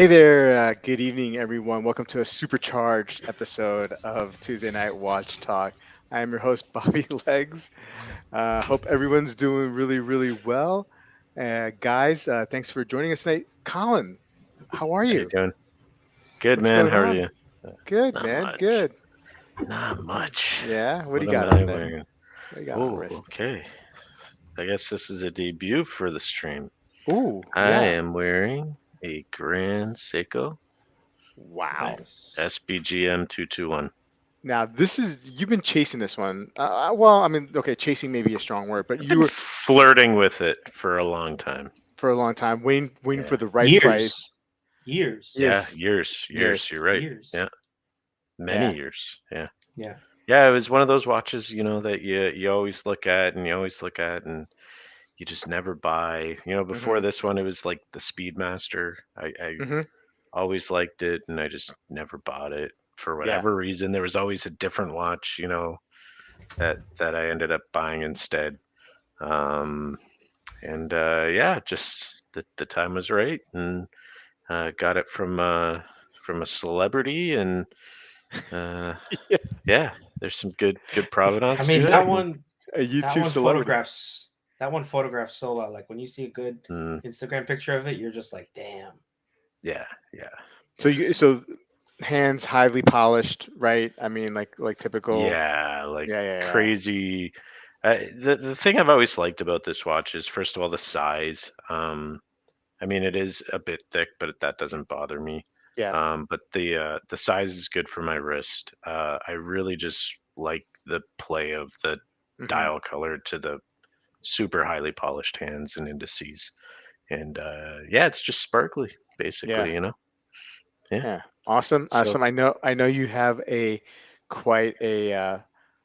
Hey there, good evening, everyone. Welcome to a supercharged episode of Tuesday Night Watch Talk. I am your host, Bobby Legs. Hope everyone's doing really, really well. Guys, thanks for joining us tonight. Colin, how are How you you? doing? Good, What's man. going How are on? you? Good, Not man. much. Good. Not much. Yeah. What do What you am got I on there? wearing? What do you got on the Oh, wrist? okay. I guess this is a debut for the stream. Ooh, I yeah. am wearing a Grand Seiko Wow. Nice. SBGM 221. Now, this is you've been chasing this one. Well, I mean, okay, chasing may be a strong word, but I've you been were flirting with it for a long time. for a long time waiting Yeah. for the right Years. price. Years. Yeah, Years, years. years. You're right. Years. Yeah, many Yeah. years. Yeah. Yeah. Yeah, it was one of those watches, that you always look at and you always look at and you just never buy. Before Hmm. this one, it was like the Speedmaster. I Hmm. always liked it, and I just never bought it for Yeah. whatever reason. There was always a different watch, that I ended up buying instead. Um, and yeah, just the time was right, and got it from a celebrity, and uh, Yeah. yeah, there's some good I provenance mean to it. And, A that YouTube one celebrity. photographs so well. Like when you see a good mm, Instagram picture of it, you're just like, damn. yeah, yeah, So yeah. so hands highly polished, right? I mean, like typical. Yeah, like Yeah. crazy. The thing I've always liked about this watch is, first of all, the size. I mean, it is a bit thick, but that doesn't bother me. Yeah. But the size is good for my wrist. I really just like the play of the Hmm. dial color to the super highly polished hands and indices, and yeah, it's just sparkly, Yeah. basically. Yeah. Yeah. Awesome. So. Awesome. I know you have a quite a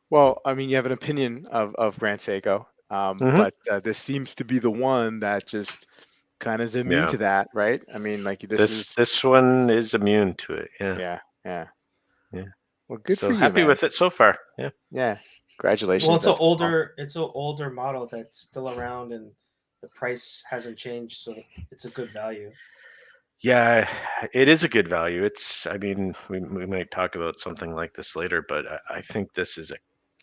well, I mean, you have an opinion of Grand Seiko, Hmm. but this seems to be the one that just kind of is immune Yeah. to that, right? I mean, like this This is this one is immune to it. Yeah. yeah, yeah. Yeah. Well, good for So you, happy man. with it so far. Yeah. Yeah. Well, Congratulations. That's awesome. it's an older model that's still around, and the price hasn't changed, so it's a good value. Yeah, it is a good value. I mean, we might talk about something like this later, but I think this is a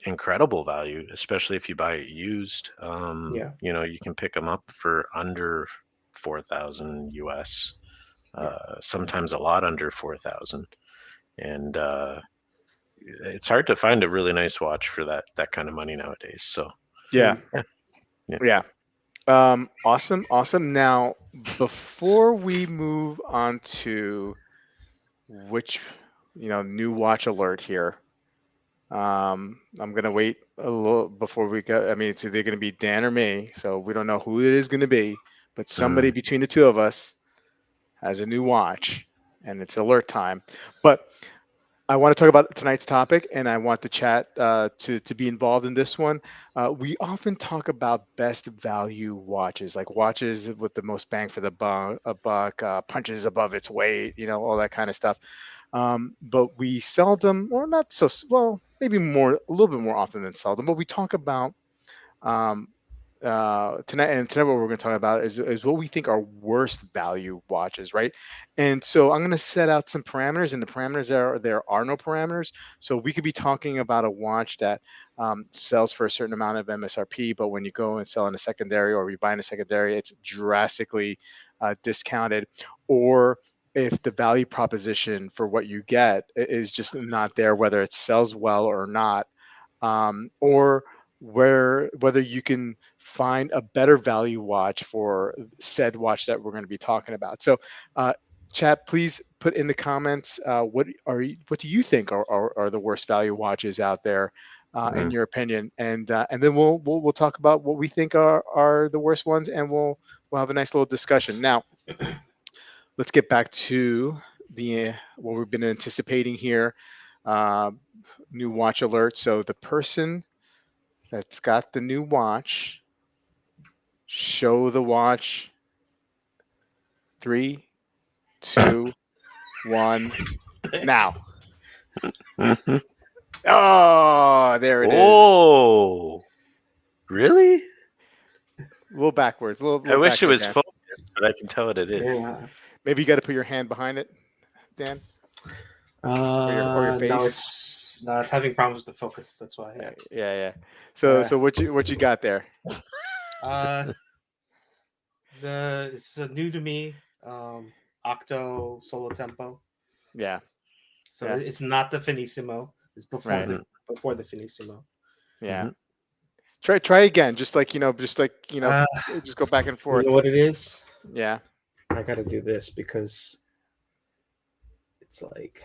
incredible value, especially if you buy it used. Yeah. You can pick them up for under 4,000 US, Yeah. sometimes a lot under 4,000. And it's hard to find a really nice watch for that kind of money nowadays. So, Yeah. Mm. yeah, yeah. Yeah. Awesome. Awesome. Now, before we move on to which, new watch alert here, I'm gonna wait a little before we go. I mean, it's either gonna be Dan or me, so we don't know who it is gonna be, but somebody Mm, between the two of us has a new watch, and it's alert time. But I want to talk about tonight's topic, and I want the chat to be involved in this one. We often talk about best value watches, like watches with the most bang for the buck, punches above its weight, all that kind of stuff. But we seldom, or not so, well, maybe more, a little bit more often than seldom, but we talk about um, tonight. And tonight what we're going to talk about is what we think are worst value watches, right? And so I'm going to set out some parameters, and the parameters there are no parameters. So we could be talking about a watch that sells for a certain amount of MSRP, but when you go and sell in a secondary, or you buy in a secondary, it's drastically discounted. Or if the value proposition for what you get is just not there, whether it sells well or not, or whether you can find a better value watch for said watch that we're going to be talking about. So, chat, please put in the comments what do you think are the worst value watches out there, in mm. your opinion, and then we'll talk about what we think are the worst ones, and we'll have a nice little discussion. Now, let's get back to the what we've been anticipating here. Uh, New watch alert. So the person that's got the new watch, show the watch. Three, two, one, now. Mhm. Oh, there it is. Oh, really? A little backwards, a little, I little wish it backwards, was Dan. focused, but I can tell what it is. Yeah. Maybe you got to put your hand behind it, Dan, or your No, face. it's having problems with the focus. That's why. Yeah. Yeah, yeah. So Uh, so what you got there? uh, it's new to me. Octo solo tempo. Yeah, So yeah, it's not the finissimo. It's right. before the finissimo. Yeah. Mm-hmm. Try again. Uh, just go back and you forth. know what it is? Yeah. I got to do this because it's like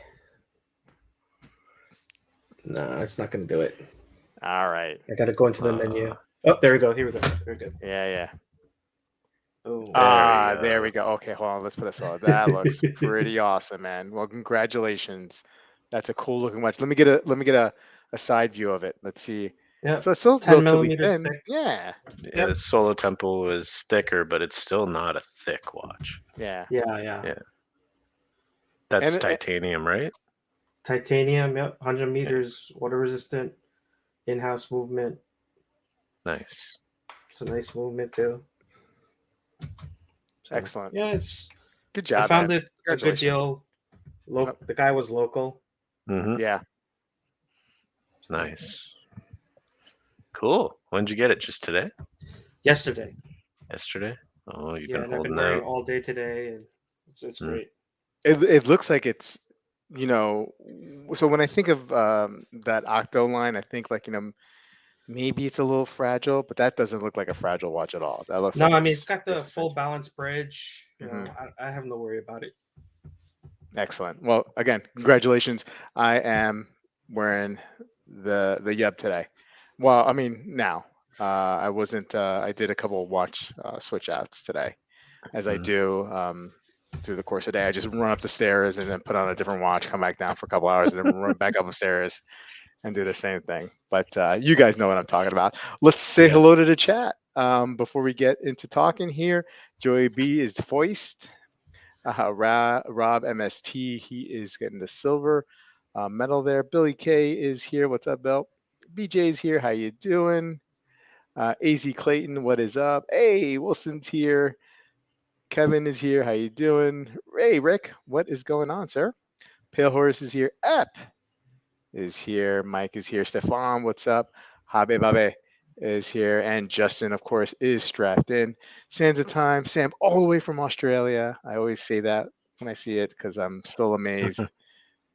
no, it's not going to do it. All right. I got to go into the menu. Oh, there we go. Here we go. Very good. Yeah, yeah. Boom. There we There we go. go. Okay, hold on. Let's put a solid. That looks pretty awesome, man. Well, congratulations. That's a cool looking watch. Let me get a side view of it. Let's see. Yep. So it's still 10 relatively millimeters thin. thick. Yeah. Yeah, Yep. the Solo Temple is thicker, but it's still not a thick watch. Yeah. Yeah, yeah. Yeah, that's And titanium, right? Titanium. Yep. 100 Yeah, meters, water resistant, in-house movement. nice. It's a nice movement too. So excellent. yeah, it's. Good I job, found man. it a good Congratulations. deal. Oh, The guy was local. Mm-hmm. yeah. So Nice. Cool. When did you get it? Just today? yesterday. Yesterday? Oh, you've Yeah, been and I've been holding wearing out. it all day today, and it's Mm. great. It looks like it's you know. So when I think of that Octo line, I think like maybe it's a little fragile, but that doesn't look like a fragile watch at all. That looks No, like I mean it's it's got the it's full balance bridge. hmm I have no worry about it. excellent. Well, again, congratulations. I am wearing the Yub today. Well, I mean now. I wasn't. I did a couple of watch switch outs today, as I Mm. do through the course of the day. I just run up the stairs and then put on a different watch, come back down for a couple hours, and then run back up the stairs and do the same thing. But you guys know what I'm talking about. Let's say Yeah. hello to the chat before we get into talking here. Joey B is foist. Rob MST, he is getting the silver medal there. Billy K is here. What's up, Bill? BJ's here. How you doing? Az Clayton, what is up? Hey, Wilson's here. Kevin is here. How you doing? Hey, Rick, what is going on, sir? Pale Horse is here. Ep is here. Mike is here. Stefan, what's up? Habe Babe is here. And Justin, of course, is strapped in. Sands of Time, Sam, all the way from Australia. I always say that when I see it because I'm still amazed.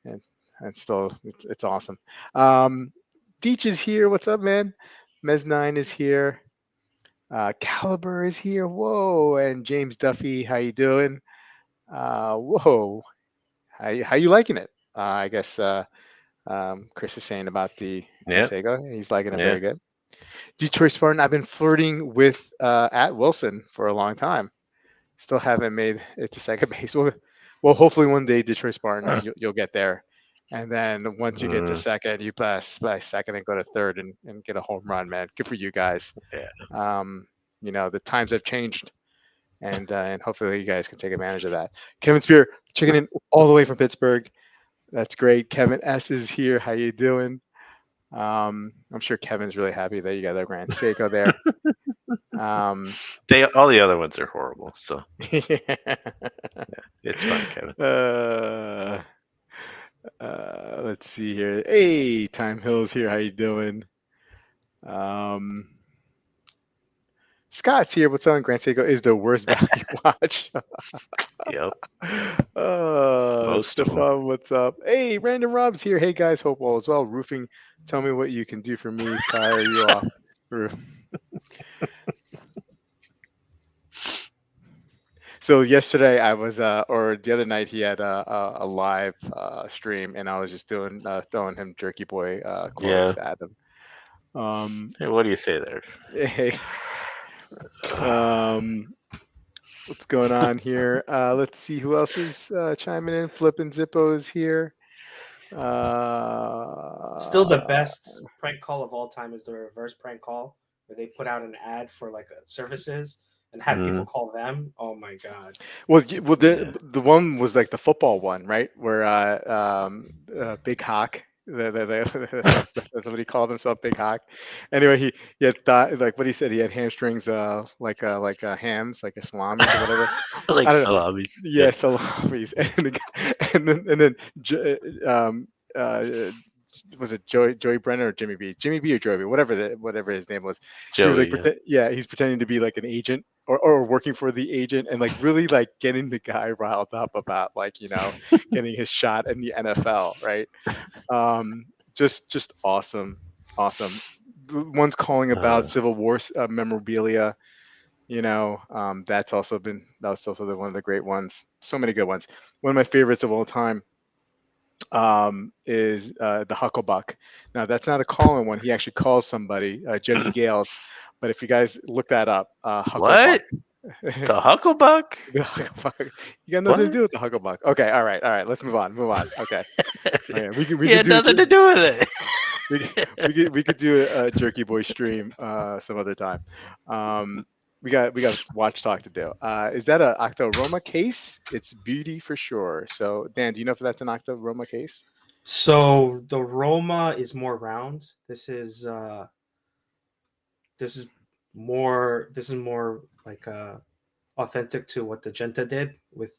And, and still, it's awesome. Deech is here. What's up, man? Mez9 is here. Caliber is here. Whoa. And James Duffy, how you doing? Whoa. How you liking it? I guess Chris is saying about the Yeah. Sega. He's liking it Yeah. very good. Detroit Spartan. I've been flirting with at Wilson for a long time. Still haven't made it to second base. Well, hopefully one day Detroit Spartan you'll get there, and then once you get to Mm, second, you pass by second and go to third and get a home run, man. Good for you guys. yeah. Um, the times have changed, and hopefully you guys can take advantage of that. Kevin Spear checking in all the way from Pittsburgh. That's great. Kevin S is here. How you doing? I'm sure Kevin's really happy that you got that Grand Seiko there. Um, All the other ones are horrible, so yeah. it's fine, Kevin. Let's see here. Hey, Time Hills here. How you doing? Um, Scott's here. What's on? Grand Seiko is the worst value watch. Yep. Most of them. Stefan, what's up? Hey, Random Rob's here. Hey guys, hope all is well. Roofing, tell me what you can do for me. Fire you off. Roof. So yesterday I was, or the other night he had a live stream, and I was just doing throwing him Jerky Boy Yeah. quotes at him. Um, Hey, what do you say there? hey, um, what's going on here? Let's see who else is chiming in. Flippin' Zippo is here. Still, the best prank call of all time is the reverse prank call where they put out an ad for like services and have people Mm, call them. Oh my god! well, yeah. the one was like the football one, right? Where Big Hawk That's what he called himself, Big Hawk. Anyway, he had thought, like what he said, he had hamstrings, hams, like a salamis or whatever. Like I don't know. salamis. Yeah. Yeah, salamis, and then uh, was it Joey Brenner or Jimmy B? Jimmy B or Joey B, whatever his name was. He was like Joey. Yeah. yeah, he's pretending to be like an agent or working for the agent and like really like getting the guy riled up about like getting his shot in the NFL, right? Just awesome, awesome. The ones calling about Uh, Civil War memorabilia. That's also one of the great ones. So many good ones. One of my favorites of all time is the Hucklebuck. Now that's not a call-in one. He actually calls somebody, Jody Gales. But if you guys look that up, Hucklebuck. what? The Hucklebuck? The Hucklebuck. You got nothing to What? do with the Hucklebuck. Okay, all right. Let's move on. Move on. Okay. Okay. We He could had do nothing to do with we could do a Jerky Boy stream some other time. Um, we got watch talk to do. Is that a Octoroma case? It's beauty for sure. So Dan, do you know if that's an Octoroma case? So the Roma is more round. This is more like authentic to what the Genta did with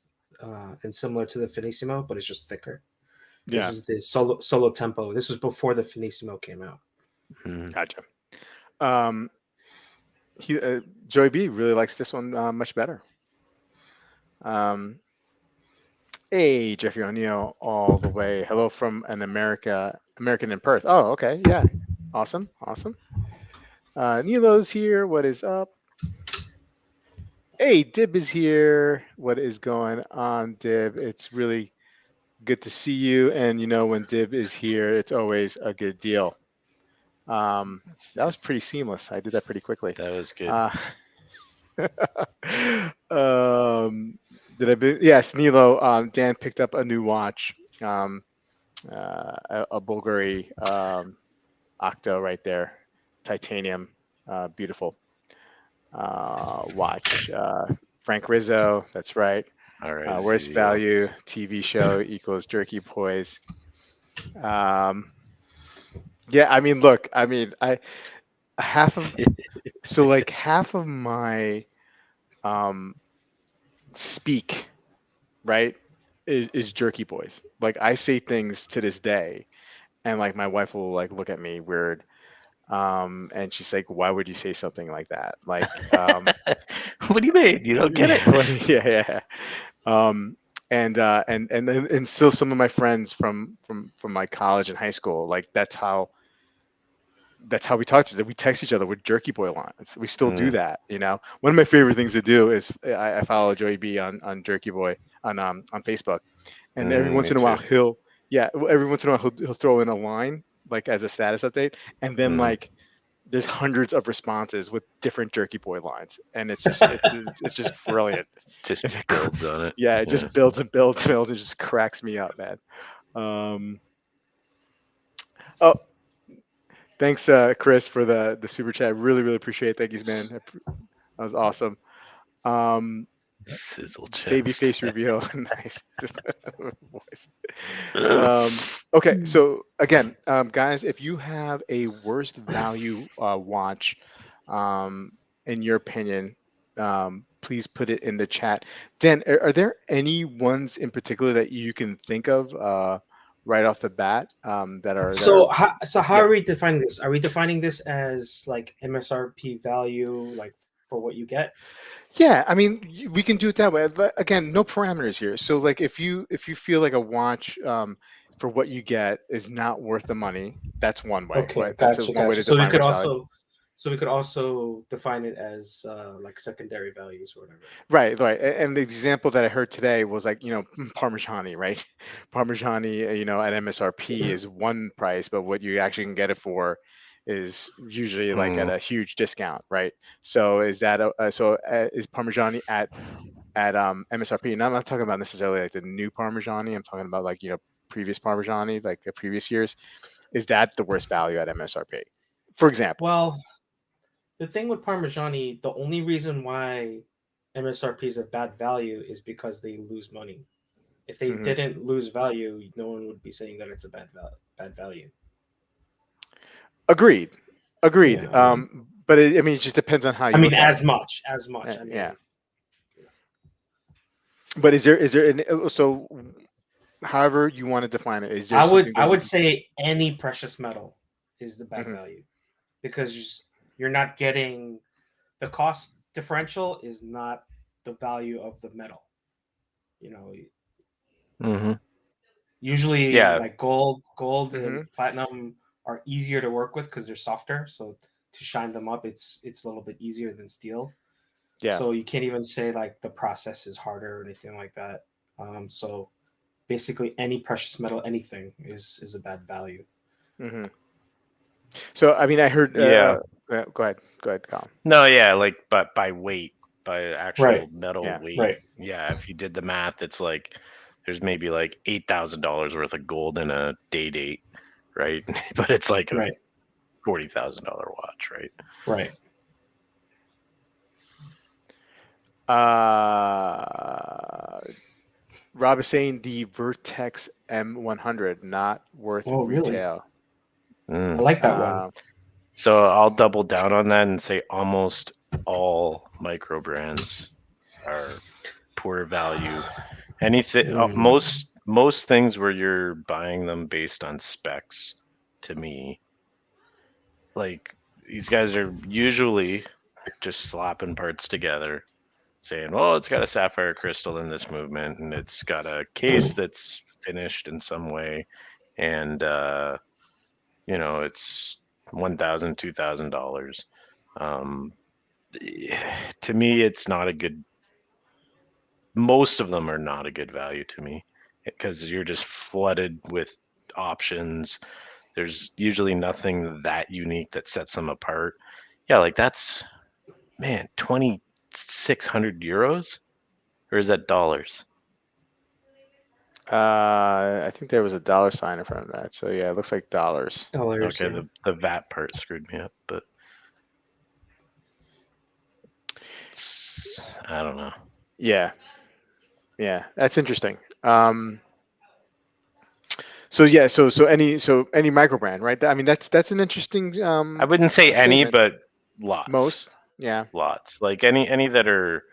and similar to the Finissimo, but it's just thicker. This Yeah, is the solo tempo. This was before the Finissimo came out. it. gotcha. Um, Joey B really likes this one much better. Um, hey, Jeffrey O'Neill, all the way. Hello from American in Perth. Oh, okay, yeah, awesome, awesome. Nilo's here. What is up? Hey, Dib is here. What is going on, Dib? It's really good to see you. And when Dib is here, it's always a good deal. Um, that was pretty seamless. I did that pretty quickly. That was good. Uh, um, did I? Yes, Nilo. Dan picked up a new watch. Um, a Bulgari Octo right there, titanium, beautiful. Watch. Frank Rizzo, that's right. Worst RSVO. value TV show equals jerky boys. Um, yeah, I mean, look, I mean, I half of so like half of my um speak, right, is jerky boys. Like I say things to this day, and like my wife will like look at me weird, and she's like, "Why would you say something like that?" Like, What do you mean? You don't get yeah, it? yeah, yeah. Um, and still some of my friends from my college and high school, like that's how we talk to each other. We text each other with jerky boy lines. We still do Mm, that. One of my favorite things to do is I follow Joey B on Jerky Boy on Facebook, and every once me in a while too. every once in a while he'll throw in a line like as a status update, and then Mm, like there's hundreds of responses with different Jerky Boy lines, and it's just brilliant. just It's builds on it. yeah, it Yeah. just builds and builds and builds. It just cracks me up, man. Um, oh, thanks, Chris, for the super chat. Really, really appreciate it. Thank you, man. That was awesome. Um, Sizzle chest. Babyface reveal, nice voice. Okay, so again, guys, if you have a worst value watch, um, in your opinion, please put it in the chat. Dan, are there any ones in particular that you can think of right off the bat that are So how yeah. are we defining this? Are we defining this as like MSRP value, like for what you get? Yeah, I mean, we can do it that way. Again, no parameters here. So, like, if you feel like a watch for what you get is not worth the money, that's one way, Okay, right? That's gotcha, one way gotcha. to define worst value. So we could also define it as like secondary values or whatever. Right, right. And the example that I heard today was like, Parmigiani, right? Parmigiani, at MSRP is one price, but what you actually can get it for is usually like at Mm, a huge discount, right? So is Parmigiani at MSRP? And I'm not talking about necessarily like the new Parmigiani. I'm talking about like previous Parmigiani, like the previous years. Is that the worst value at MSRP, for example? Well, the thing with Parmigiani, the only reason why MSRP is a bad value is because they lose money. If they Hmm. didn't lose value, no one would be saying that it's a bad value. bad value. Agreed. Agreed. Yeah, I mean, But I mean, it just depends on how you look at it. as much. I Yeah. mean, But is there so however you want to define it, is there something I that you would can say? say any precious metal is the bad Hmm. value because you're not getting the cost differential is not the value of the metal. You know, Mm-hmm. usually Yeah. like gold and Hmm. platinum are easier to work with because they're softer. So to shine them up, it's a little bit easier than steel. Yeah. So you can't even say like the process is harder or anything like that. So basically, any precious metal, anything is a bad value. Hmm. So I mean, I heard. Yeah. Go ahead. Go ahead, Colin. No, yeah, like but by weight, by Right. actual metal Yeah. weight. Right. Yeah, if you did the math, it's like there's maybe like $8,000 worth of gold in a date, right? But it's like a Right. $40,000 watch, right? Right. Uh, Rob is saying the Vertex M100 not worth Oh, really? retail. I Mm. like that one. Uh, So I'll double down on that and say almost all micro brands are poor value. Anything, Mm. most things where you're buying them based on specs, to me, like these guys are usually just slapping parts together, saying, "Well, it's got a sapphire crystal in this movement, and it's got a case that's finished in some way, and it's $1,000, $2,000." Um, to me, it's not a good. Most of them are not a good value to me because you're just flooded with options. There's usually nothing that unique that sets them apart. Yeah, like that's man, 2,600 euros, or is that dollars? I think there was a dollar sign in front of that. So yeah, it looks like dollars. Dollars, Okay, yeah. the VAT part screwed me up, but I don't know. Yeah. Yeah. That's interesting. So yeah, so any micro brand, right? I mean, that's an interesting I wouldn't say any, statement. but lots, Most. Yeah. lots. Like any that are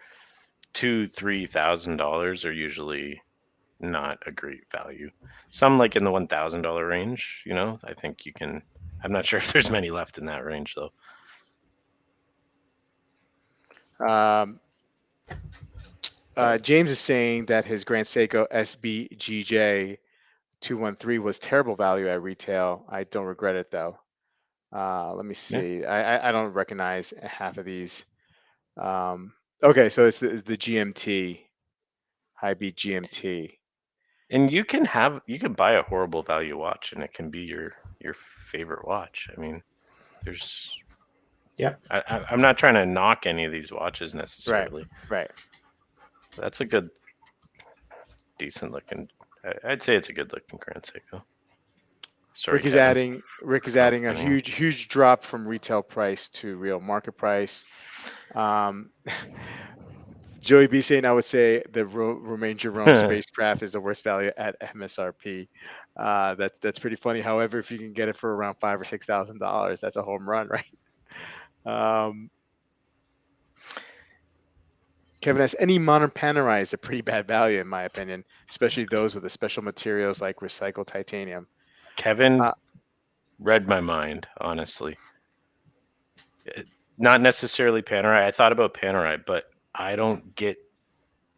$2,000-3,000 are usually not a great value. Some like in the $1,000 range, I think you can. I'm not sure if there's many left in that range though. Um, James is saying that his Grand Seiko SBGJ 213 was terrible value at retail. I don't regret it though. Let me Yeah. see. I don't recognize half of these. Um, okay, so it's the GMT, high beat GMT. And you can buy a horrible value watch and it can be your favorite watch. I mean, there's Yep. I'm not trying to knock any of these watches Right, necessarily. right. That's a good, decent looking. I'd say it's a good looking Grand Seiko. Sorry, Rick is Kevin. adding Rick is adding a Complimenting huge drop from retail price to real market price. Um, Joey B saying I would say the Romain Jerome him. spacecraft is the worst value at MSRP. That's pretty funny. However, if you can get it for around $5,000 or $6,000, that's a home run, right? Um, Kevin has any modern Panerai is a pretty bad value in my opinion, especially those with the special materials like recycled titanium. Kevin Uh, read my mind, honestly. It- Not necessarily Panerai. I thought about Panerai, but I don't get,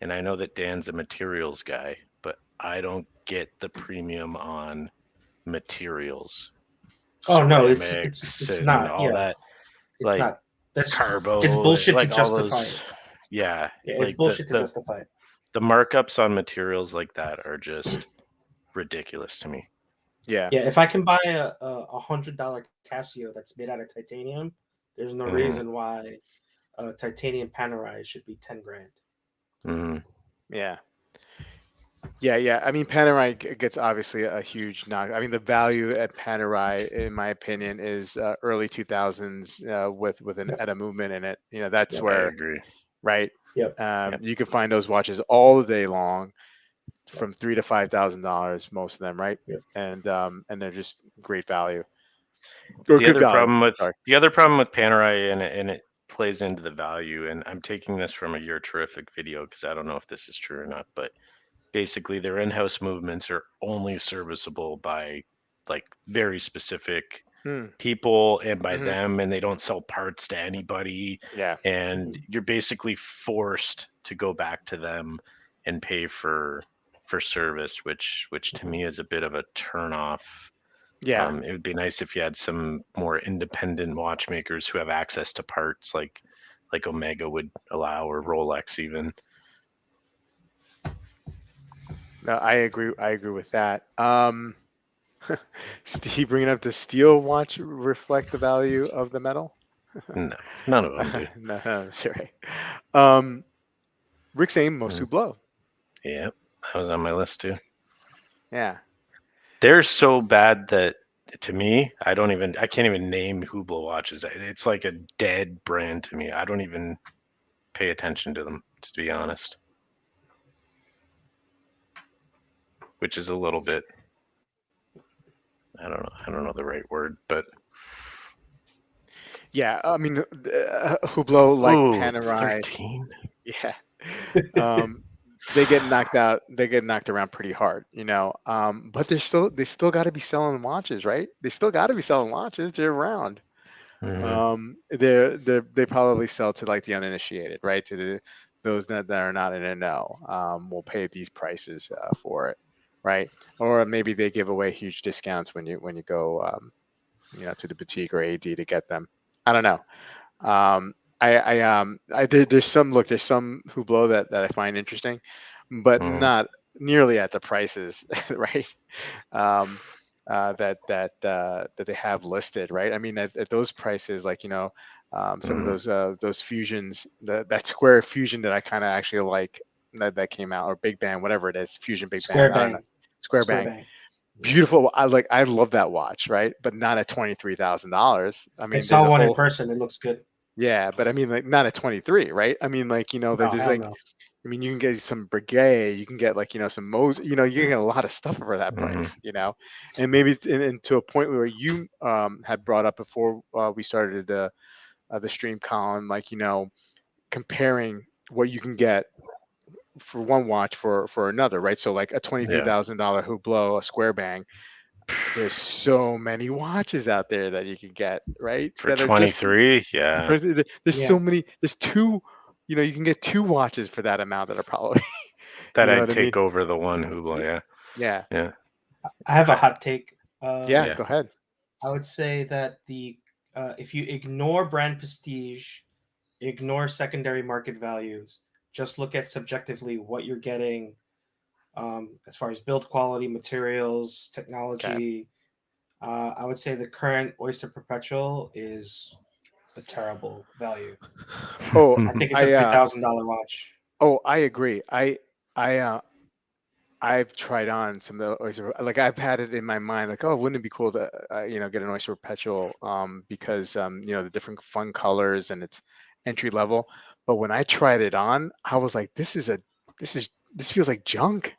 and I know that Dan's a materials guy, but I don't get the premium on materials, Oh no, ceramics, it's and not. all Yeah, that, it's like not. That's it's carbo, bullshit to like all justify those. it. Yeah, Yeah, it's like the bullshit to the justify it. the markups on materials like that are just ridiculous to me. yeah, Yeah, if I can buy a $100 Casio that's made out of titanium, there's no Hmm. reason why a titanium Panerai should be 10 grand. Hmm. yeah. Yeah. I mean, Panerai gets obviously a huge knock. I mean, the value at Panerai, in my opinion, is early 2000s with an Yep. ETA movement in it. That's Yep. I where, agree. right? Yep. Yep. You can find those watches all the day long. Yep. from $3,000 to $5,000, most of them, right? Yep. And they're just great value or The good other value. problem with Sorry. Panerai, and it plays into the value, and I'm taking this from a You're Terrific video because I don't know if this is true or not, but basically their in-house movements are only serviceable by like very specific Hmm. people and by Hmm. them, and they don't sell parts to anybody, Yeah. and Mhm. you're basically forced to go back to them and pay for service, which to Mhm. me is a bit of a turn off. Yeah. It would be nice if you had some more independent watchmakers who have access to parts like Omega would allow, or Rolex even. No, I agree. I agree with that. Steve bringing up the steel watch reflect the value of the metal? No, none of them do. No, no, that's right. Um, Rick saying most Mm, who blow. yeah, that was on my list too. Yeah. They're so bad that to me, I can't even name Hublot watches. It's like a dead brand to me. I don't even pay attention to them, to be honest, which is a little bit, I don't know the right word, but Yeah. I mean, Hublot like ooh, Panerai. 13. Yeah. Um, they get knocked out. They get knocked around pretty hard, but they still got to be selling watches, right? They still got to be selling watches. They're around. Hmm. They probably sell to like the uninitiated, right? To those that are not in a know, will pay these prices for it, right? Or maybe they give away huge discounts when you go, to the boutique or AD to get them. I don't know. There's some Hublot that I find interesting, but Hmm. not nearly at the prices, right? um, that they have listed, right? I mean, at those prices, like some of Hmm. those fusions, that square fusion that I kind of actually like, that came out, or Big Bang, whatever it is, fusion Big Square Bang, I don't know, bang. Square Square Bang, bang. Yeah. beautiful. I love that watch, right? But not at $23,000. I I mean, there's saw a one in whole person. It looks good. yeah, but I mean, like not at 23, right? I mean, like No, there's hell like no. I mean, you can get some Breguet, you can get like, some Mose, you can get a lot of stuff for that Hmm. price. And maybe and to a point where you had brought up before we started the stream, Colin, like, comparing what you can get for one watch for another, right? So like a Yeah, $23,000 Hublot, a Square Bang, there's so many watches out there that you can get, right? for That are just 23, yeah, there's Yeah. so many. There's two. You can get two watches for that amount that are probably. You that know I'd what I mean? take over the one Hublot. Y- Yeah, Yeah. yeah, I have a I, hot take. Yeah. yeah, Go ahead. I would say that the if you ignore brand prestige, ignore secondary market values, just look at subjectively what you're getting as far as build quality, materials, Okay. technology. I would say the current Oyster Perpetual is a terrible value. Oh, I think it's a I $3,000 watch. I agree. I I've tried on some of the oyster, like I've had it in my mind, like, oh, wouldn't it be cool to get an oyster perpetual, because the different fun colors and it's entry level. But when I tried it on, I was like, this feels like junk.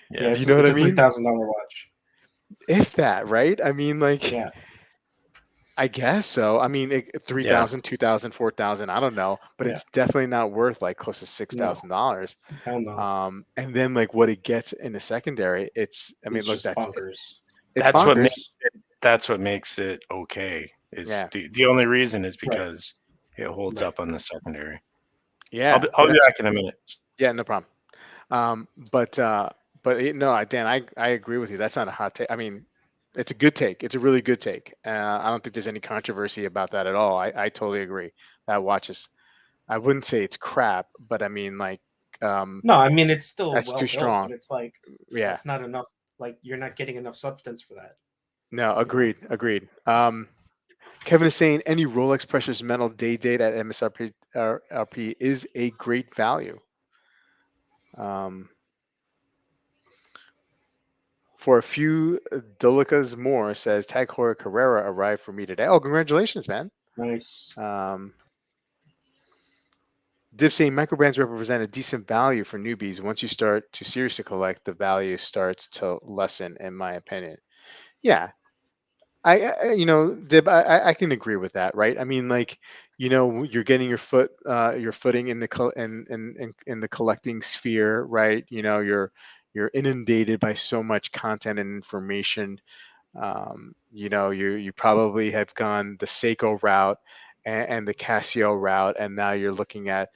Yeah, yeah. Do you know what it's I a three mean? thousand dollar watch. If that, right? I mean, like, Yeah, I guess so. I mean, 3,000, 2,000, 4,000. I don't know, but yeah. it's definitely not worth like close to six No, thousand dollars. hell no. And then like what it gets in the secondary, I mean, It's look, just bonkers. it's That's what bonkers. makes that's what makes it okay. Is Yeah, the only reason is Right, because it holds right. up on the secondary. yeah, I'll but be back in a minute. yeah, no problem. But no, Dan, I agree with you. That's not a hot take. I mean, it's a good take. It's a really good take. I don't think there's any controversy about that at all. I totally agree. That watch is, I wouldn't say it's crap, but I mean, like, um, No, I mean it's still that's well too built, strong. but it's like Yeah. that's not enough. Like you're not getting enough substance for that. No, You know. agreed, agreed. Kevin is saying any Rolex precious metal day date at MSRP RP is a great value. Um, for a few Dolicas more, says Tag Heuer Carrera arrived for me today. Oh, congratulations, man. Nice. Um, Div saying microbrands represent a decent value for newbies. Once you start to seriously collect, the value starts to lessen, in my opinion. Yeah, Dib, I can agree with that, right? I mean, like, you're getting your footing in the in the collecting sphere, right? You're inundated by so much content and information. You probably have gone the Seiko route and the Casio route, and now you're looking at,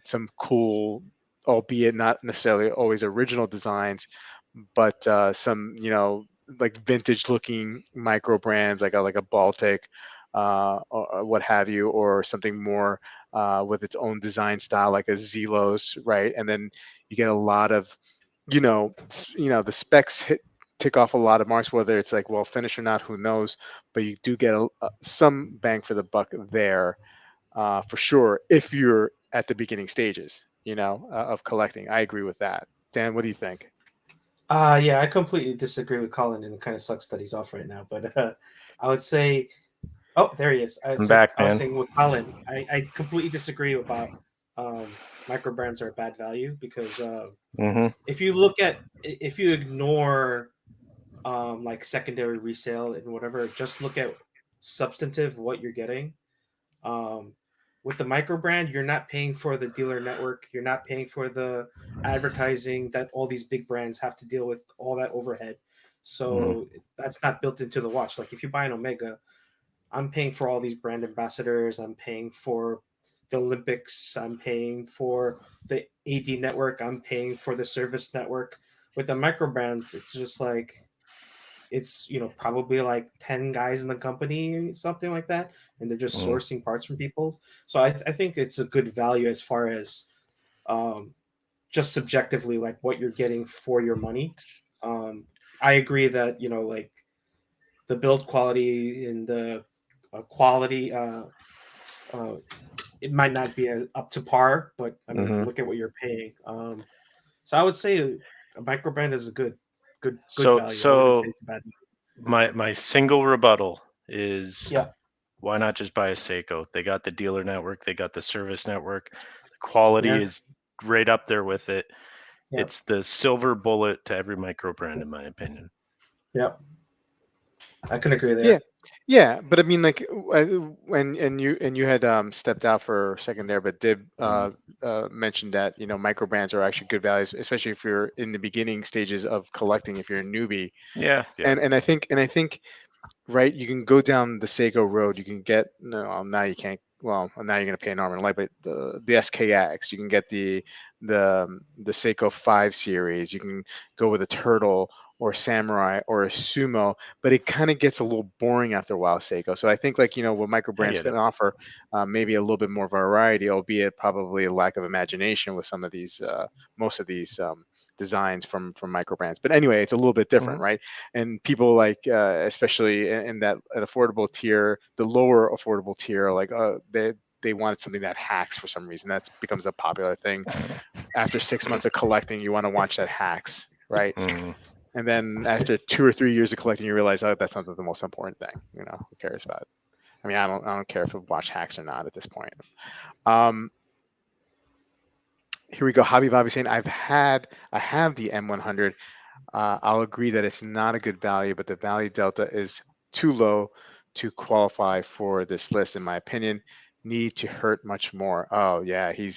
some cool, albeit not necessarily always original designs, but some, like vintage looking micro brands, like a Baltic, or what have you, or something more with its own design style, like a Zelos, right? And then you get a lot of, the specs tick off a lot of marks, whether it's like well finished or not, who knows, but you do get some bang for the buck there, for sure, if you're at the beginning stages, of collecting. I agree with that. Dan, what do you think? Yeah, I completely disagree with Colin, and it kind of sucks that he's off right now. But I would say, oh, there he is. I'm So back, I was man. saying with Colin, I completely disagree about micro brands are bad value because Mm-hmm. if you ignore like secondary resale and whatever, just look at substantive what you're getting. Um, with the micro brand, you're not paying for the dealer network. You're not paying for the advertising that all these big brands have to deal with, all that overhead. Mm-hmm. So that's not built into the watch. Like if you buy an Omega, I'm paying for all these brand ambassadors. I'm paying for the Olympics. I'm paying for the AD network. I'm paying for the service network. With the micro brands, it's just like it's probably like 10 guys in the company, something like that, and they're just Mm-hmm. sourcing parts from people. So I think it's a good value as far as um, just subjectively like what you're getting for your money. um, I agree that like the build quality and the quality uh, it might not be up to par, but I mean Mm-hmm. look at what you're paying. So I would say a microbrand is a good So value. I wouldn't say so it's a bad my single rebuttal is value. Yeah, why not just buy a Seiko? They got the dealer network, they got the service network. The quality yeah, is right up there with it. yeah, It's the silver bullet to every micro brand, in my opinion. yeah. I can agree Yeah, there. yeah, but I mean, like, when and you had stepped out for a second there, but did mention that micro brands are actually good values, especially if you're in the beginning stages of collecting, if you're a newbie, Yeah, yeah, and I think right? You can go down the Seiko road. You can get no, now you can't. Well, now you're going to pay an arm and a leg, but the SKX, you can get the Seiko 5 series. You can go with a Turtle or Samurai or a Sumo, but it kind of gets a little boring after a while, Seiko. So I think, like, what micro I brands get can it. offer, maybe a little bit more variety, albeit probably a lack of imagination with some of these, most of these, designs from micro brands. But anyway, it's a little bit different, Hmm. right? And people like, especially in that an affordable tier, the lower affordable tier, like, they wanted something that hacks for some reason. That becomes a popular thing. After 6 months of collecting, you want to watch that hacks, right? Mm-hmm. And then after 2 or 3 years of collecting, you realize, oh, that's not the most important thing. Who cares about it? I mean, I don't care if we watch hacks or not at this point. Um, Here we go. Hobby Bobby saying, I have the M100. I'll agree that it's not a good value, but the value delta is too low to qualify for this list, in my opinion. Need to hurt much more. Oh yeah, he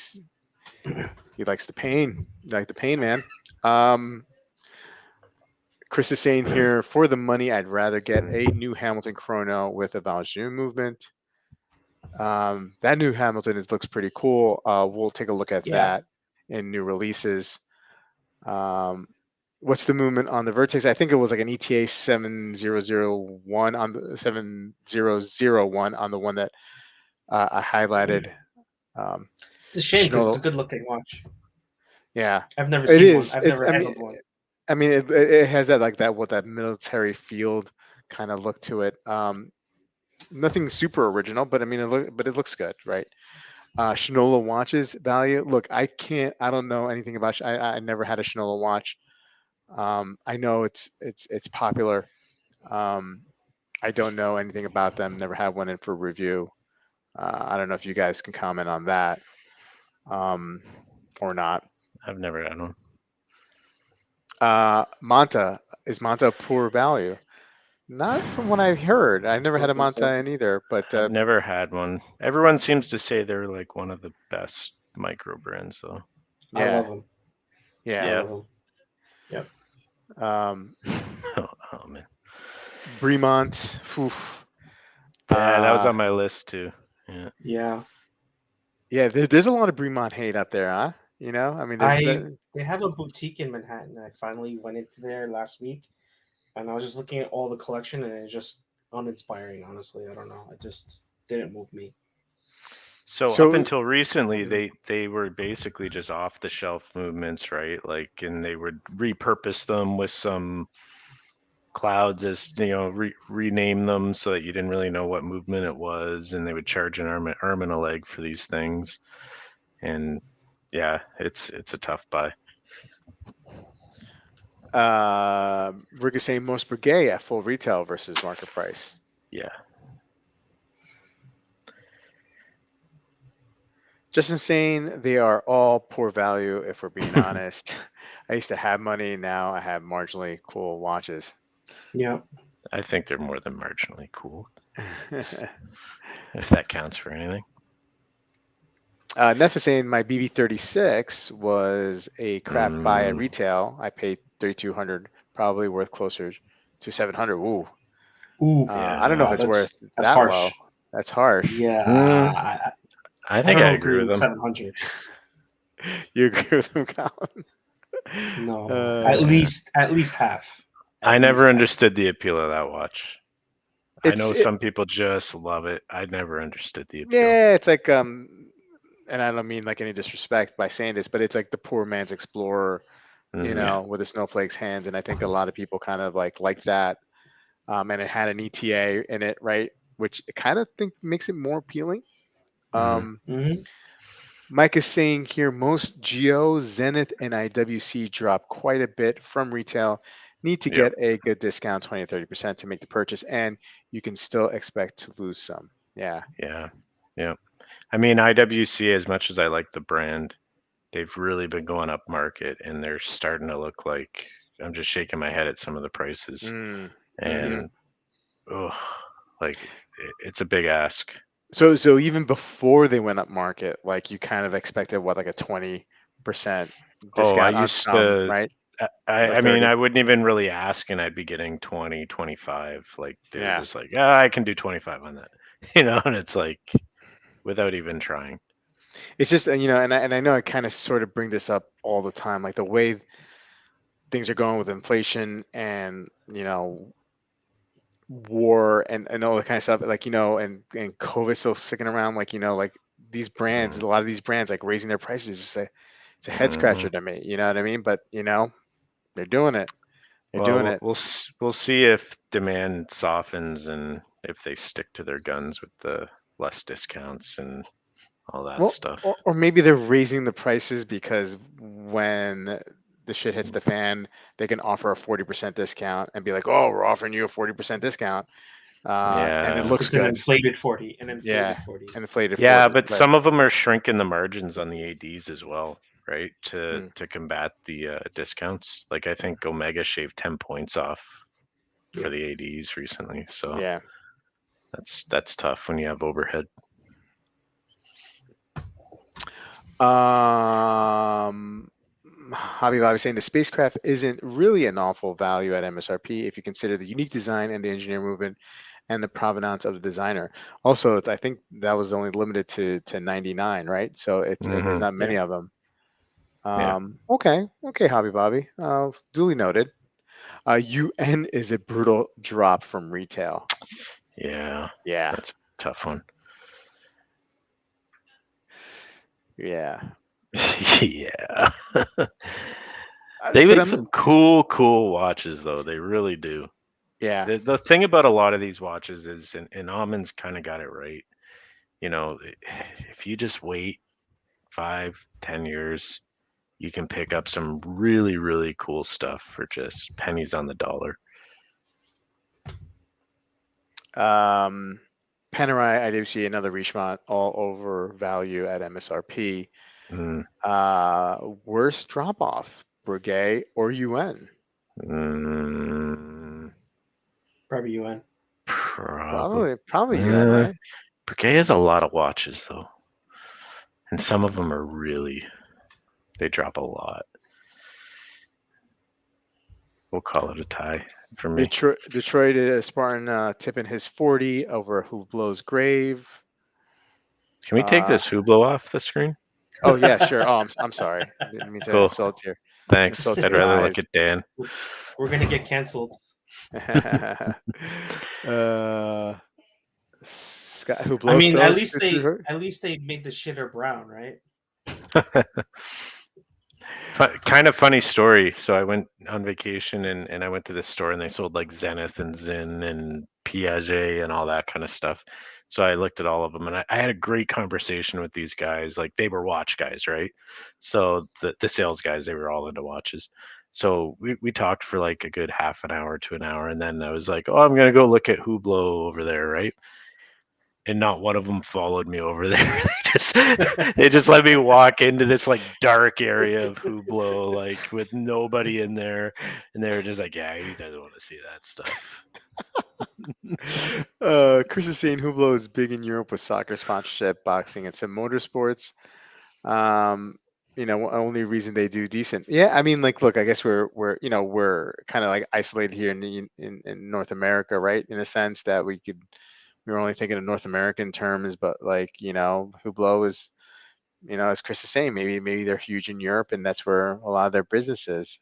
likes the pain. You like the pain, man. Um, Chris is saying here, for the money, I'd rather get a new Hamilton chrono with a Valjoux movement. That new Hamilton looks pretty cool. We'll take a look at Yeah, that in new releases. Um, what's the movement on the Vertex? I think it was like an ETA 7001 on the 7001 on the one that I highlighted. Um, it's a shame because it's Shinola, a good looking watch. yeah, I've never it seen one. is. I've It's. never handled one. I mean, it has that, like, that what that military field kind of look to it. Nothing super original, but I mean, but it looks good, right? Shinola watches value. Look, I don't know anything about. I never had a Shinola watch. I know it's popular. Um, I don't know anything about them. Never had one in for review. I don't know if you guys can comment on that. um, or not. I've never had one. Manta, is Manta a poor value? Not from what I've heard. I've never I had don't a think so. Manta in either, but I've never had one. Everyone seems to say they're like one of the best micro brands, though. I love yeah, them. I yeah. Yeah. love them. Yep. Um, Oh man. Bremont, oof. Yeah, that was Uh, on my list too. Yeah. Yeah. yeah, there's a lot of Bremont hate up there, huh? You know, I mean, there's I the They have a boutique in Manhattan. I finally went into there last week, and I was just looking at all the collection, and it's just uninspiring. Honestly, I don't know. It just didn't move me. So up so until recently, they were basically just off the shelf movements, right? Like, and they would repurpose them with some clouds as rename them so that you didn't really know what movement it was, and they would charge an arm and a leg for these things. And yeah, it's a tough buy. Ricochet Most Brigade at full retail versus market price. Yeah. Just insane. They are all poor value, if we're being honest. I used to have money. Now I have marginally cool watches. Yeah. I think they're more than marginally cool, if that counts for anything. Neff is saying my BB36 was a crap buy at Mm, retail. I paid 3,200, probably worth closer to 700. Ooh, Ooh. I don't know if yeah. Wow. it's worth That's that low. harsh. That's harsh. Yeah. Mm, I I think don't I agree agree with with them. 700. You agree with him, Colin? No. Uh, At least half. I At never least half. understood the appeal of that watch. I it's know it, some people just love it. I never understood the appeal. yeah, it's like and I don't mean like any disrespect by saying this, but it's like the poor man's explorer, Hmm. with the snowflake's hands, and I think a lot of people kind of like that. And it had an ETA in it, right? Which I kind of think makes it more appealing. Hmm. Um, Hmm. Mike is saying here most Geo, Zenith, and IWC drop quite a bit from retail. Need to Yep. get a good discount, 20 or 30% to make the purchase, and you can still expect to lose some. Yeah. Yeah. Yep. I mean, IWC, as much as I like the brand, they've really been going up market, and they're starting to look like I'm just shaking my head at some of the prices. Mm. Hmm. And oh, like it's a big ask. So even before they went up market, like you kind of expected what, like a 20% Oh, I discount on used some, to. right? Or I mean, 30. I wouldn't even really ask, and I'd be getting 20, 25. Like they're Yeah. just like, yeah, I can do 25 on that, and it's like without even trying. It's just, and I know I kind of sort of bring this up all the time, like the way things are going with inflation and, war and all that kind of stuff, like, and COVID still sticking around, like, like these brands, Mm, a lot of these brands like raising their prices, just it's a head hmm. scratcher to me, you know what I mean? But, they're doing it. They're Well, doing it. we'll see if demand softens and if they stick to their guns with the less discounts and all that Well, stuff. or maybe they're raising the prices because when the shit hits the fan, they can offer a 40% discount and be like, "Oh, we're offering you a 40% discount," and it Yeah, looks It's an good. inflated 40. An Yeah, inflated 40. an inflated yeah, 40. but But some of them are shrinking the margins on the ADs as well, right? To mm, to combat the discounts. Like I think Omega shaved 10 points off for Yeah. the ADs recently, so yeah. that's tough when you have overhead. Um, Hobby Lobby saying the spacecraft isn't really an awful value at MSRP if you consider the unique design and the engineer movement and the provenance of the designer. Also, I think that was only limited to 99, right? So there's Hmm. not Yeah. many of them. Yeah, Okay, Hobby Bobby. Duly noted. UN is a brutal drop from retail. yeah, Yeah, that's a tough one. yeah. Yeah. They But make I'm some cool watches though. They really do. yeah. The thing about a lot of these watches is, and Amin's kind of got it right. You know, if you just wait 5, 10 years, you can pick up some really cool stuff for just pennies on the dollar. Um, Panerai, I do see another Richemont all over value at MSRP. Mm, Worst drop off, Breguet or UN? mm, Probably UN. probably. Probably UN, Uh, right? Briquet has a lot of watches though, and some of them are really they drop a lot. We'll call it a tie for me. Detroit Spartan tipping his 40 over Hublot's grave. Can we take Uh, this Hublot off the screen? oh yeah, sure. Oh, I'm sorry. Didn't mean to Cool. Thanks. insult I'd your rather eyes. look at Dan. We're gonna get canceled. uh, Scott I Hublot mean, still is the true hurt. at least they made the shitter brown, right? Kind of funny story. So I went on vacation and I went to this store and they sold like Zenith and Zin and Piaget and all that kind of stuff. So I looked at all of them and I had a great conversation with these guys. Like they were watch guys, right? So the sales guys, they were all into watches. So we talked for like a good half an hour to an hour. And then I was like, oh, I'm going to go look at Hublot over there, right? And not one of them followed me over there. They just let me walk into this like dark area of Hublot, like with nobody in there, and they were just like, "Yeah, he doesn't want to see that stuff." Chris is saying Hublot is big in Europe with soccer sponsorship, boxing, and some motorsports. Um, only reason they do decent. Yeah, I mean, like, look, I guess we're kind of like isolated here in North America, right? In a sense that we're only thinking of North American terms, but like, Hublot is, as Chris is saying, maybe they're huge in Europe, and that's where a lot of their business is.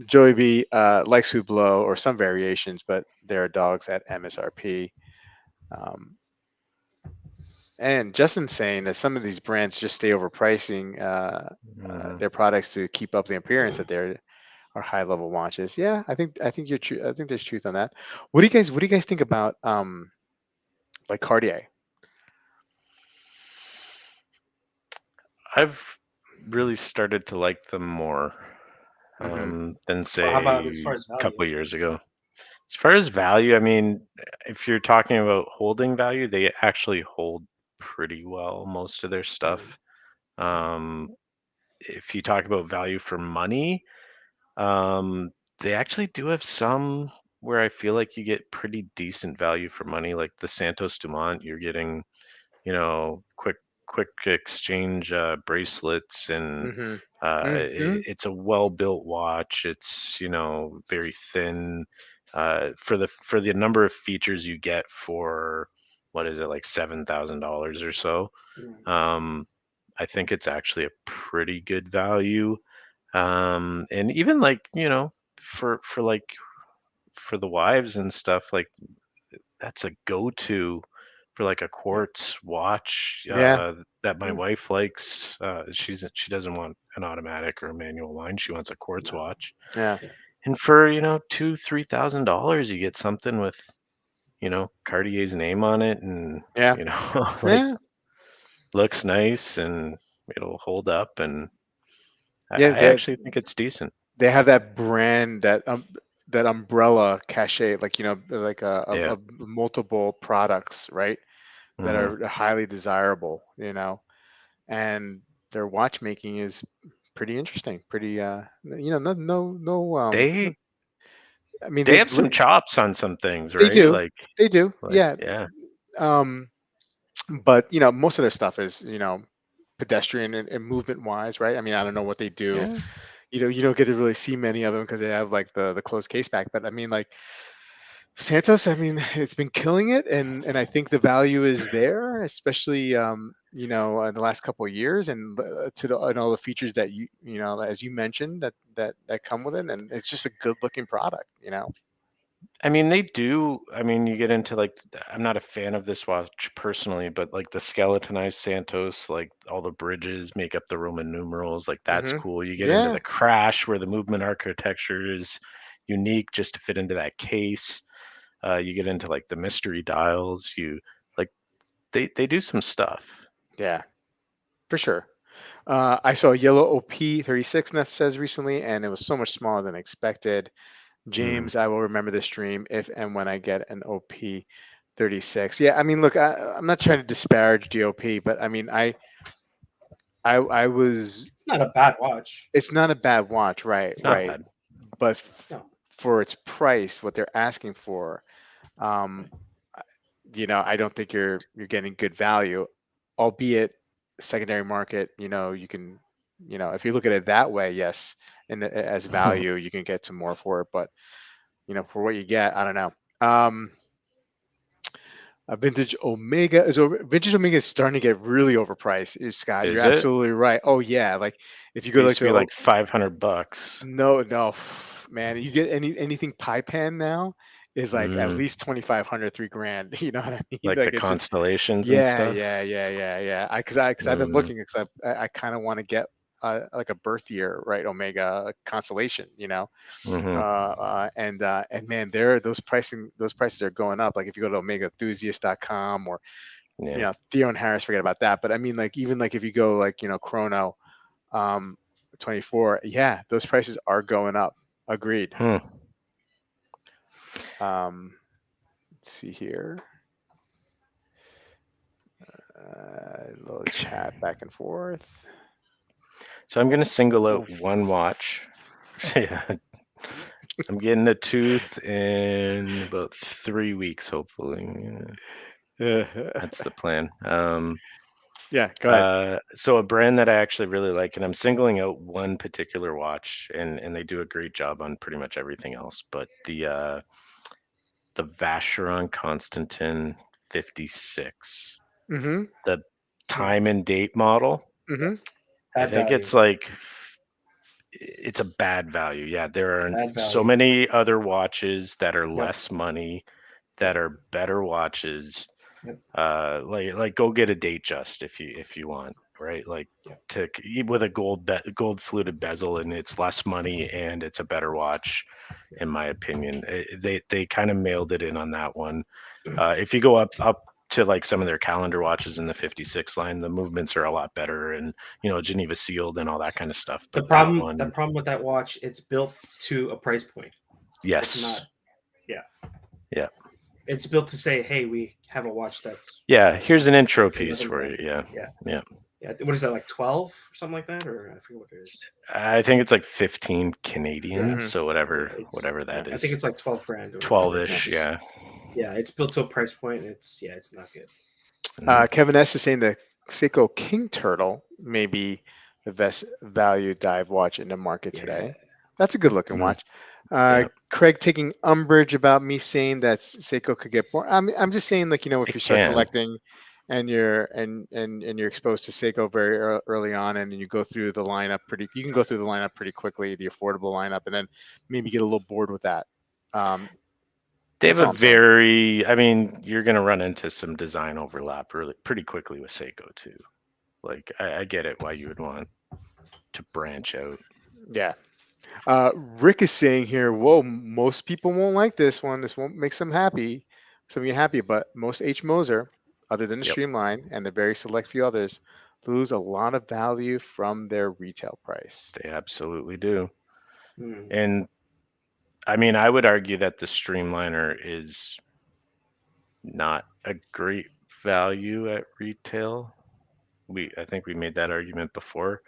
Joey B likes Hublot or some variations, but there are dogs at MSRP. Um, and Justin's saying that some of these brands just stay overpricing Mhm. their products to keep up the appearance that they're are high level watches. Yeah, I think you're true. I think there's truth on that. What do you guys think about like Cartier? I've really started to like them more Mm-hmm. than Well, how about as say far as a value? couple of years ago. As far as value, I mean, if you're talking about holding value, they actually hold pretty well most of their Mhm. stuff. Um, if you talk about value for money, Um, they actually do have some where I feel like you get pretty decent value for money, like the Santos Dumont. You're getting, quick exchange bracelets, and Mm-hmm. Mm-hmm. it's a well built watch. It's very thin. For the number of features you get for what is it like $7,000 or so. Mm. Um, I think it's actually a pretty good value. And even like, for the wives and stuff, like that's a go-to for like a Yeah. quartz watch Yeah. that my Mm. wife likes. She doesn't want an automatic or a manual line. She wants a quartz No. watch. Yeah. Yeah. And for, $2,000-$3,000, you get something with, Cartier's name on it and, Yeah. like Yeah. looks nice and it'll hold up. And Yeah. I actually think it's decent. They have that brand that umbrella cachet, like like Yeah. of multiple products, right? That hmm are highly desirable, and their watchmaking is pretty interesting. Pretty, no. They I mean, They have some chops on some things, they right? do, they do, Like, yeah. yeah, Um, but most of their stuff is pedestrian and movement wise, right? I mean, I don't know what they do. yeah. You don't get to really see many of them because they have like the closed case back. But I mean, like Santos, I mean, it's been killing it, and I think the value is there, especially in the last couple of years, and and all the features that as you mentioned, that come with it, and it's just a good looking product. I mean, they do. I mean, you get into like, I'm not a fan of this watch personally, but like the skeletonized Santos, like all the bridges make up the Roman numerals, like that's Hmm. cool. You get into Yeah, the crash where the movement architecture is unique just to fit into that case. You get into like the mystery dials. Like they do some stuff. yeah, for sure. I saw a yellow OP 36, Neff says recently, and it was so much smaller than expected. Mm. James, I will remember this stream if and when I get an OP. 36. Yeah, I mean, look, I'm not trying to disparage GOP, but I mean, I was. It's not a bad watch. It's not a bad watch, right? It's not Right. bad. But No. for its price, what they're asking for, um, I don't think you're getting good value, albeit secondary market. You can, if you look at it that way, yes, and as value, you can get some more for it. But for what you get, I don't know. A vintage Omega is starting to get really overpriced. Scott, you're Is it? absolutely right. Oh yeah, like if you It go used like to be to like $500. no, no, man. You get anything pie pan now is like at Mm, least 2,500, 3 grand. You know what I mean? like the Like it's just constellations and yeah, stuff. yeah, yeah, yeah, yeah. Because I've been Mm, looking because I kind of want to get like a birth year, right? Omega constellation, hmm and man, there those prices are going up. Like if you go to omegaenthusiast.com or Yeah. Theo and Harris, forget about that. But I mean, like even like if you go like Chrono, um 24, yeah, those prices are going up. Agreed. Hmm. Let's see here. Little chat back and forth. So I'm gonna single out Oof. one watch. Yeah, I'm getting a tooth in about 3 weeks, hopefully. Yeah, that's the plan. Yeah, go ahead. So a brand that I actually really like, and I'm singling out one particular watch, and they do a great job on pretty much everything else. But the Vacheron Constantin 56, Mm-hmm. the No. time and date model. Mm-hmm. I Bad think value. it's a bad value. Yeah, there are Bad so value. many other watches that are Yep. less money that Yep. are better watches. Yep. Like go get a date just if you want, right? Like Yep. with a gold fluted bezel, and it's less money and it's a better watch, Yep. in my opinion. They kind of mailed it in on that one. If you go up to like some of their calendar watches in the 56 line, the movements are a lot better, and Geneva sealed and all that kind of stuff. The But that problem the one, problem with that watch, it's built to a price point. It's yes, not. Yeah. yeah, It's built to say, hey, we have a watch that's yeah. Here's an intro it's piece 11 for grand. you. Yeah, Yeah. yeah. Yeah. What is that, like 12 or something like that? Or I forget what it is. I think it's like 15 Canadian, Yeah. Mm-hmm. so Yeah. whatever Yeah. that I think is, it's like 12 grand or whatever. It's 12-ish. just, Yeah. yeah, it's built to a price point. It's not good. Mhm. Kevin S is saying the Seiko King Turtle may be the best value dive watch in the market Yeah. today. That's a good looking Mhm. watch. Yeah, Craig taking umbrage about me saying that Seiko could get boring. I'm just saying, like, if it you start can. collecting and you're exposed to Seiko very early on, and you go through the lineup you can go through the lineup pretty quickly, the affordable lineup, and then maybe get a little bored with that. Um, They have that's a all I'm saying. I mean, you're gonna run into some design overlap really pretty quickly with Seiko too. Like I get it why you would want to branch out. Yeah. Rick is saying here, whoa, most people won't like this one. This won't make some of you happy, but most H Moser, other than the Yep, Streamline and the very select few others, lose a lot of value from their retail price. they absolutely do. Hmm. And I mean, I would argue that the Streamliner is not a great value at retail. I think we made that argument before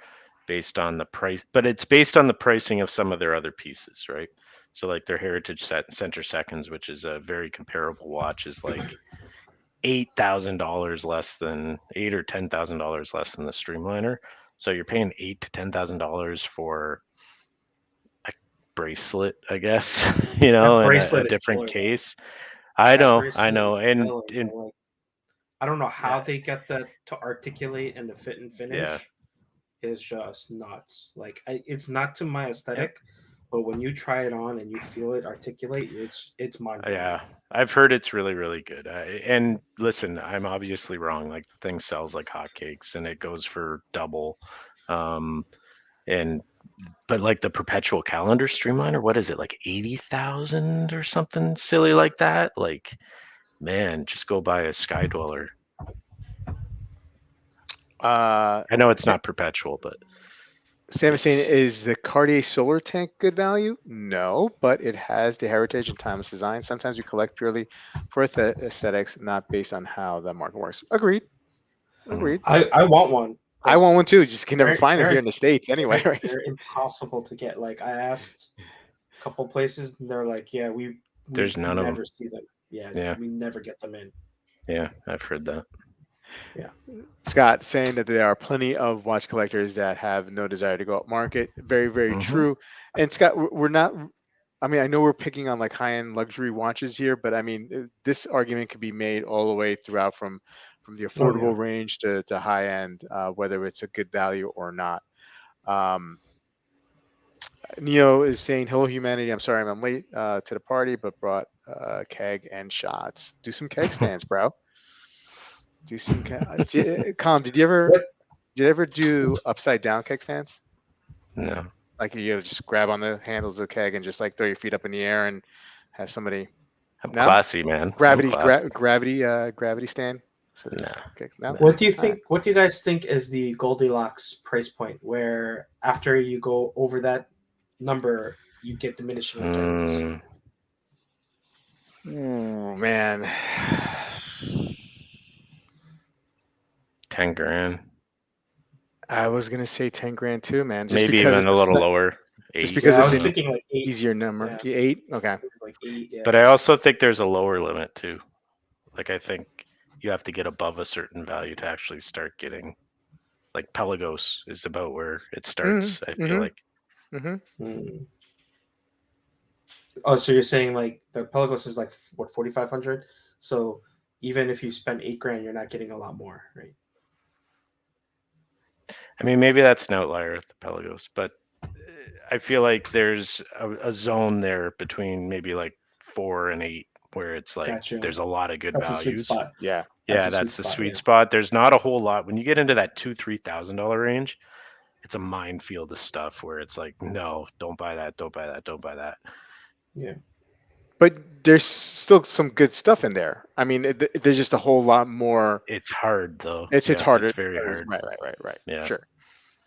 based on the price, but it's based on the pricing of some of their other pieces, right? So like their Heritage Center Seconds, which is a very comparable watch, is like $8,000 less than $8 or $10,000 less than the Streamliner. So you're paying $8 to $10,000 for a bracelet, I guess, That in a bracelet is different killer though. case. That I bracelet is know, and killer. Like, I don't know how uh, they get that to articulate, and the fit and yeah, finish is just nuts. Like it's not to my yeah, aesthetic, but when you try it on and you feel it articulate, it's mind blowing. yeah. I've heard it's really, really good. And listen, I'm obviously wrong. Like the thing sells like hotcakes, and it goes for double. Um, and but like the perpetual calendar streamliner, what is it, like 80,000 or something silly like that? Like, man, just go buy a Sky Dweller. Uh, I know it's Sa- not perpetual, but Sam is saying, Yes. is the Cartier solar tank good value? No, but it has the heritage and timeless design. Sometimes we collect purely for aesthetics, not based on how the market works. Agreed. Mm. Agreed. I want one, I but want one too. Just can never find them here they're in the States anyway, right? they're impossible to get. Like I asked a couple places, and they're like, "Yeah, we There's none of them. never see them. Yeah, Yeah, we never get them in." yeah, I've heard that. Yeah. Scott saying that there are plenty of watch collectors that have no desire to go up market. Very, very Hmm. true. And Scott, we're not. I mean, I know we're picking on like high-end luxury watches here, but I mean, this argument can be made all the way throughout from the Oh yeah. affordable range to high end, whether it's a good value or not. Um, Neo is saying, "Hello, humanity. I'm sorry I'm late to the party, but brought keg and shots. Do some keg stands, bro. Do some Colin, What? did you ever do upside down keg stands? No, Like you just grab on the handles of the keg and just like throw your feet up in the air and have somebody. I'm No, classy, man. I'm classy. gravity stand. So, No, okay, no. no. What do you All right. think? What do you guys think is the Goldilocks price point where after you go over that number, you get diminishing returns? Mm, Ooh, man. 10 grand, I was gonna say 10 grand too, man. maybe even a little lower, Just eight. because Yeah, I it's was You an know, thinking like eight. easier number. Yeah, Eight. Okay. it was like eight. Yeah. but I also think there's a lower limit too. Like I think you have to get above a certain value to actually start getting. Like Pelagos is about where it starts. I Mm-hmm. feel Mm-hmm. like. Mm-hmm. Hmm. Oh, so you're saying like the Pelagos is like what 4,500? So even if you spend 8 grand, you're not getting a lot more, right? I mean, maybe that's an outlier with the Pelagos, but I feel like there's a zone there between maybe like 4 and 8 where it's like Gotcha. there's a lot of good That's a sweet values. spot. Yeah. That's Yeah, a sweet that's the spot. sweet Yeah. spot. There's not a whole lot when you get into that $2,000-3,000 range. It's a minefield of stuff where it's like, no, don't buy that, don't buy that, don't buy that. Yeah. But there's still some good stuff in there. I mean, there's just a whole lot more. It's hard though. It's Yeah, harder. it's very hard. Right. Yeah. Sure.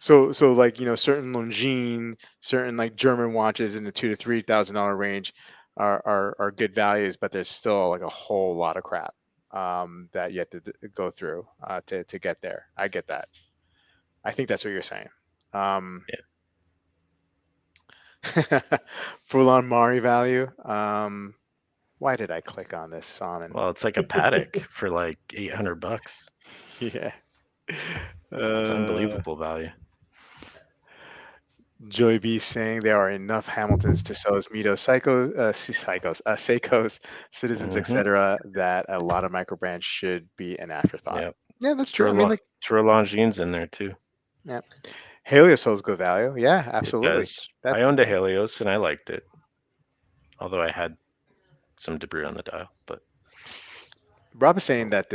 So like certain Longines, certain like German watches in the $2,000 to $3,000 range are good values, but there's still like a whole lot of crap that you have to go through to get there. I get that. I think that's what you're saying. Um, Yeah. full on Mari value. Why did I click on this, Simon? Well, it's like a paddock for like $800. Yeah. It's Uh, unbelievable value. Joy B saying there are enough Hamiltons, Tussauds, Mitos, Seikos, Citizens, Hmm. etc., that a lot of microbrands should be an afterthought. Yeah. Yeah, that's true. Throw I mean, Lo- like, throw Longines in there too. yeah, Heliosol's good value. Yeah, It absolutely. does. That I owned a Helios and I liked it, although I had some debris on the dial. But Rob is saying that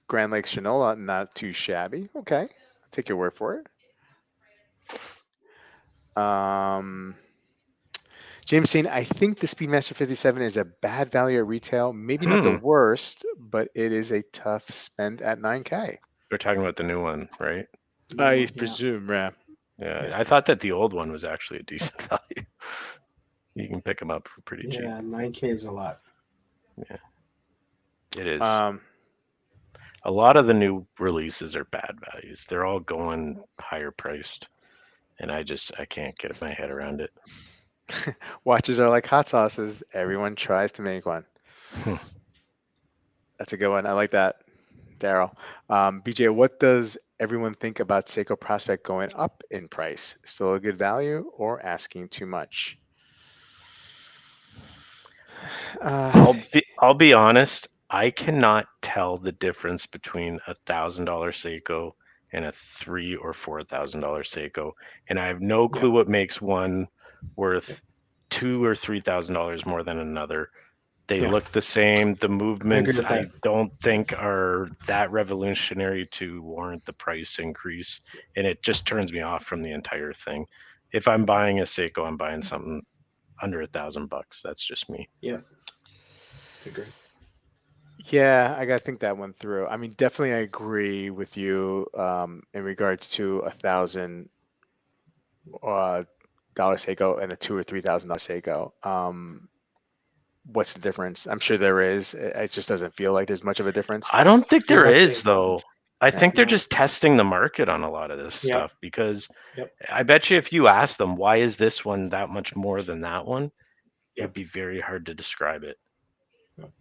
Grand Lake Shinola not too shabby. Okay, take your word for it. James saying, I think the Speedmaster 57 is a bad value at retail. Maybe not the hmm, worst, but it is a tough spend at 9K. we're talking about the new one, right? New I one. Yeah. presume, yeah. Yeah, Yeah. I thought that the old one was actually a decent value. You can pick them up for pretty cheap. Yeah. 9K is a lot. Yeah, it is. Um, A lot of the new releases are bad values. They're all going higher priced, and I can't get my head around it. watches are like hot sauces. Everyone tries to make one. Hmm. That's a good one. I like that, Daryl. BJ, what does everyone think about Seiko Prospect going up in price? Still a good value or asking too much? Uh, I'll be honest. I cannot tell the difference between $1,000 Seiko and a $3,000 or $4,000 Seiko, and I have no Yeah. clue what makes one Yeah. worth $2,000 or $3,000 more than another. They Yeah. look the same. The I agree movements with I that. don't think are that revolutionary to warrant the price increase, and it just turns me off from the entire thing. If I'm buying a Seiko, I'm buying something under $1,000. That's just me. Yeah. I agree. yeah, I got to think that one through. I mean, definitely I agree with you in regards to 1,000. uh, dollar Seiko and a $2,000 or $3,000 Seiko. What's the difference? I'm sure there is. It just doesn't feel like there's much of a difference. I don't think there is, Nothing. though. I Yeah. think they're No. just testing the market on a lot of this Yep. stuff because Yep. I bet you if you ask them why is this one that much more than that one, it would Yep. be very hard to describe it. Yep.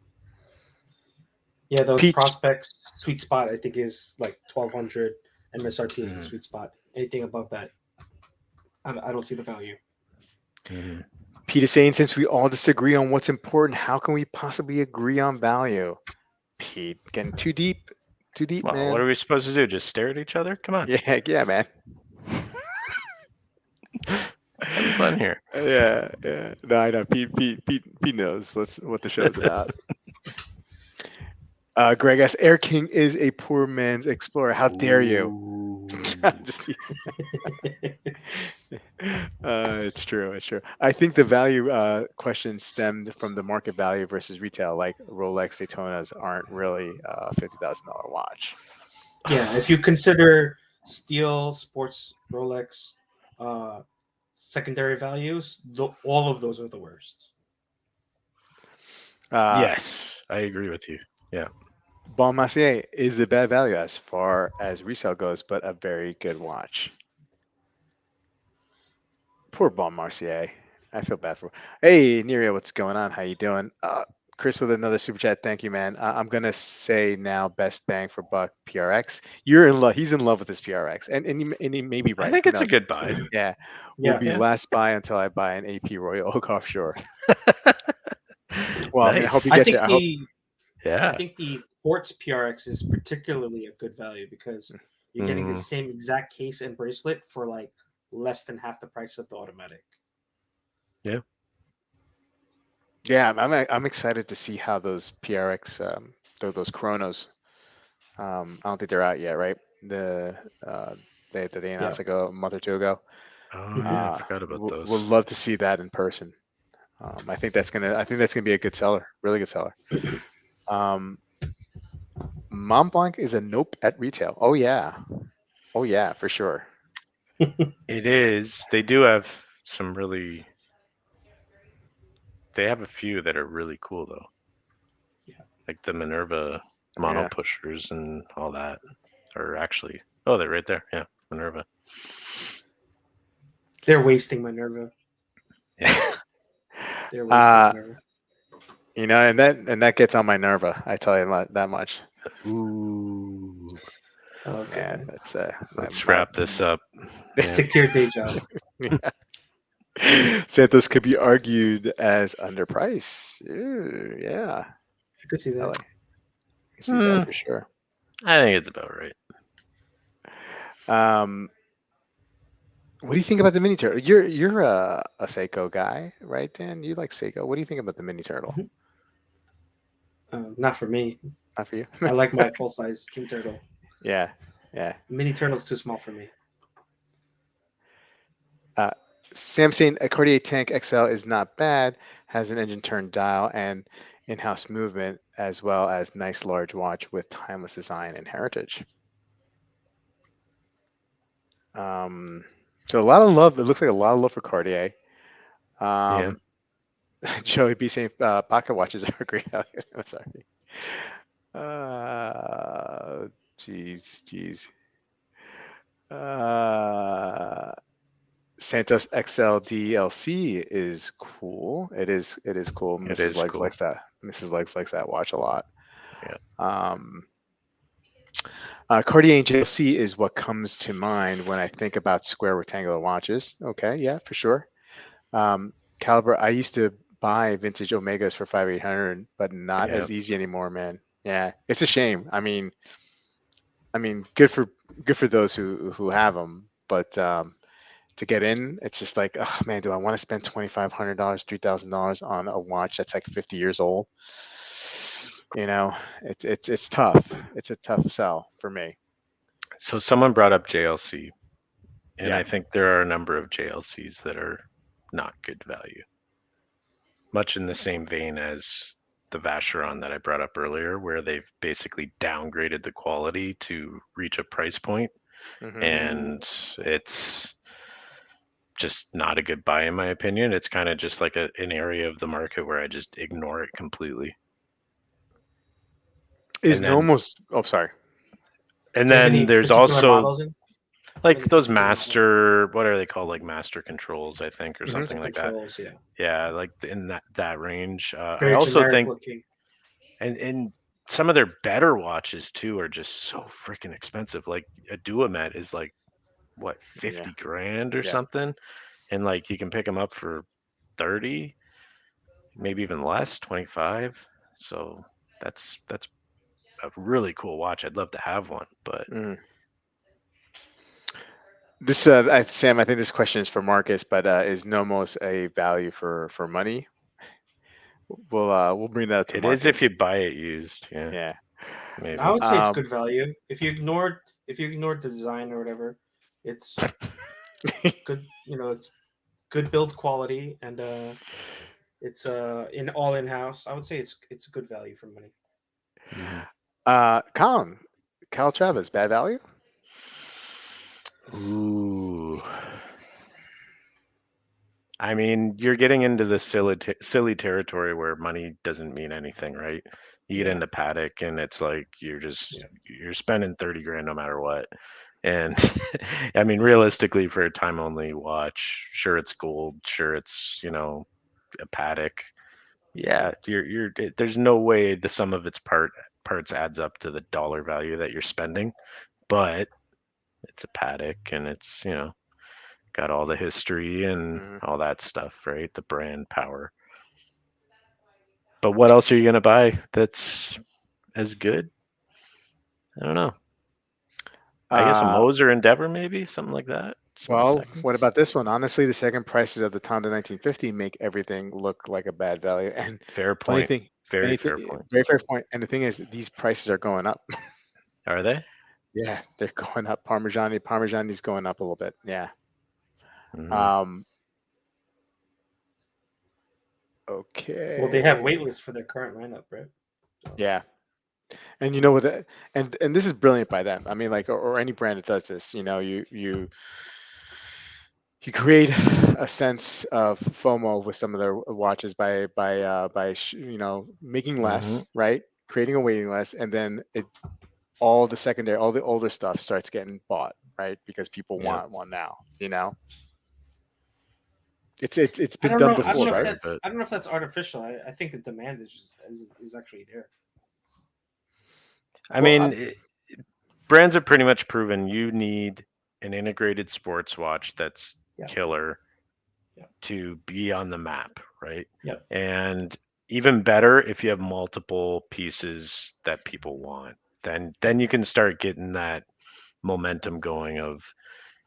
Yeah, those Peach. prospects sweet spot I think is like 1200. MSRP is the Mhm, sweet spot. Anything above that, I don't see the value. mhm. Pete is saying, since we all disagree on what's important, how can we possibly agree on value? Pete, getting too deep, Well, what man. are we supposed to do? Just stare at each other? Come on. Yeah, yeah, man. Having fun here. Yeah, yeah. No, I know. Pete knows what the show's about. Greg asks, Air King is a poor man's explorer. How dare you? Ooh. Just teasing. It's true. It's true. I think the value question stemmed from the market value versus retail. Like Rolex Daytonas aren't really a $50,000 watch. Yeah, if you consider steel, sports, Rolex, uh, secondary values, all of those are the worst. Uh, Yes, I agree with you. Yeah. Bon Mercier is a bad value as far as resale goes, but a very good watch. Poor Bon Mercier. I feel bad for. Hey, Neria, what's going on? How you doing? Chris with another super chat. Thank you, man. I'm gonna say now, best bang for buck PRX. You're in love. He's in love with this PRX, and he may be I right. think Who it's a knows? good buy. Yeah, will Yeah, be Yeah. last buy until I buy an AP Royal Oak offshore. Well, I mean, I hope you Nice. I get there. think I hope. the I Yeah. think the quartz PRX is particularly a good value because you're getting the Mm, same exact case and bracelet for like less than half the price of the automatic. yeah. Yeah, I'm excited to see how those PRX, those Chronos. I don't think they're out yet, right? Uh, they Yeah. announced like a month or two ago. Oh, Hmm. yeah. I forgot about Would those. love to see that in person. I think that's gonna be a good seller, really good seller. Um, Mont Blanc is a nope at retail. Oh yeah, for sure. It is. They do have some really. They have a few that are really cool though, Yeah. like the Minerva mono Yeah. pushers and all that. Or actually, oh, they're right there. Yeah, Minerva. They're wasting Minerva. Yeah. They're wasting Uh, Minerva. and that gets on my nerve. I tell you that much. Ooh. Oh Yeah, god. that's Let's my wrap this up. Yeah. Stick to your day job. Santos could be argued as underpriced. Ooh, yeah, I could see I that. like I see that Hmm. for sure. I think it's about right. Um, what do you think about the mini turtle? You're a Seiko guy, right, Dan? You like Seiko. What do you think about the mini turtle? Mhm. Not for me. Not for you. I like my full size King Turtle. Yeah, yeah. Mini Turtle's too small for me. Uh, Sam saying a Cartier Tank XL is not bad. Has an engine turn dial and in-house movement, as well as nice large watch with timeless design and heritage. Um, so a lot of love. It looks like a lot of love for Cartier. Yeah. Um, Joey B saying pocket watches are great value. I'm sorry. Uh, jeez. Uh, Santos XL DLC is cool. It is cool. It Mrs. is Legs cool. likes that. Mrs. Legs likes that watch a lot. Yeah. Um, Cartier and JLC is what comes to mind when I think about square rectangular watches. Okay, yeah, for sure. Caliber. I used to buy vintage Omegas for 5,800, but not Yeah. as easy anymore, man. Yeah, it's a shame. I mean, good for those who have them, but to get in, it's just like, oh man, do I want to spend $2,500, $3,000 on a watch that's like 50 years old? It's tough. It's a tough sell for me. So someone brought up JLC, and Yeah. I think there are a number of JLCs that are not good value. Much in the same vein as the Vacheron that I brought up earlier, where they've basically downgraded the quality to reach a price point, Hmm. and it's just not a good buy in my opinion. It's kind of just like an area of the market where I just ignore it completely. Is And then Nomos? Oh, sorry. and Do you have then any there's particular also models in? like Any those particular models? master, what are they called, like master controls, I think, or Hmm. Master something like that. controls, yeah. Yeah, like in that range. I Very also generic think, looking. and some of their better watches too are just so freaking expensive. Like a Duomet is like what, Yeah. 50 grand or Yeah. something, and like you can pick them up for 30, maybe even less, 25. So that's a really cool watch. I'd love to have one, but Mm. This, Sam, I think this question is for Marcus, but is Nomos a value for money? We'll bring that up to it is if you Marcus. buy it used. Yeah, Yeah. I maybe. would say it's Um, good value. If you ignore design or whatever, it's good. You know, it's good build quality and it's in all in house. I would say it's a good value for money. Mhm. Colin, Cal Travis, bad value? Ooh. I mean, you're getting into the silly territory where money doesn't mean anything, right? You get Yeah, into paddock and it's like yeah. you're spending 30 grand no matter what. And I mean, realistically for a time only watch, sure it's gold, sure it's, a paddock. Yeah, there's no way the sum of its parts adds up to the dollar value that you're spending, but it's a paddock and it's, got all the history and Mhm. all that stuff, right? The brand power. But what else are you going to buy that's as good? I don't know. I guess a Uh, Moser Endeavor, maybe something like that. Small well, what seconds. about this one? Honestly, the second prices of the Tonda 1950 make everything look like a bad value. And Fair funny point. thing, Very anything, fair point. very fair point. And the thing is, these prices are going up. Are they? Yeah, they're going up. Parmigiani's going up a little bit. Yeah. Hmm. Um, Well, they have okay. waitlists for their current lineup, right? So Yeah. And you know what? And this is brilliant by them. I mean, like, or any brand that does this. You create a sense of FOMO with some of their watches by making Hmm. less, right? Creating a waiting list, and then all the secondary, all the older stuff starts getting bought, right? Because people Yep. want one now. It's I been don't done know. I don't before, know if right? Sure, that's but I don't know if that's artificial. I think the demand is actually there. I Well, mean, brands have pretty much proven you need an integrated sports watch that's Yeah, killer yeah, to be on the map, right? yeah. And even better if you have multiple pieces that people want. Then you can start getting that momentum going of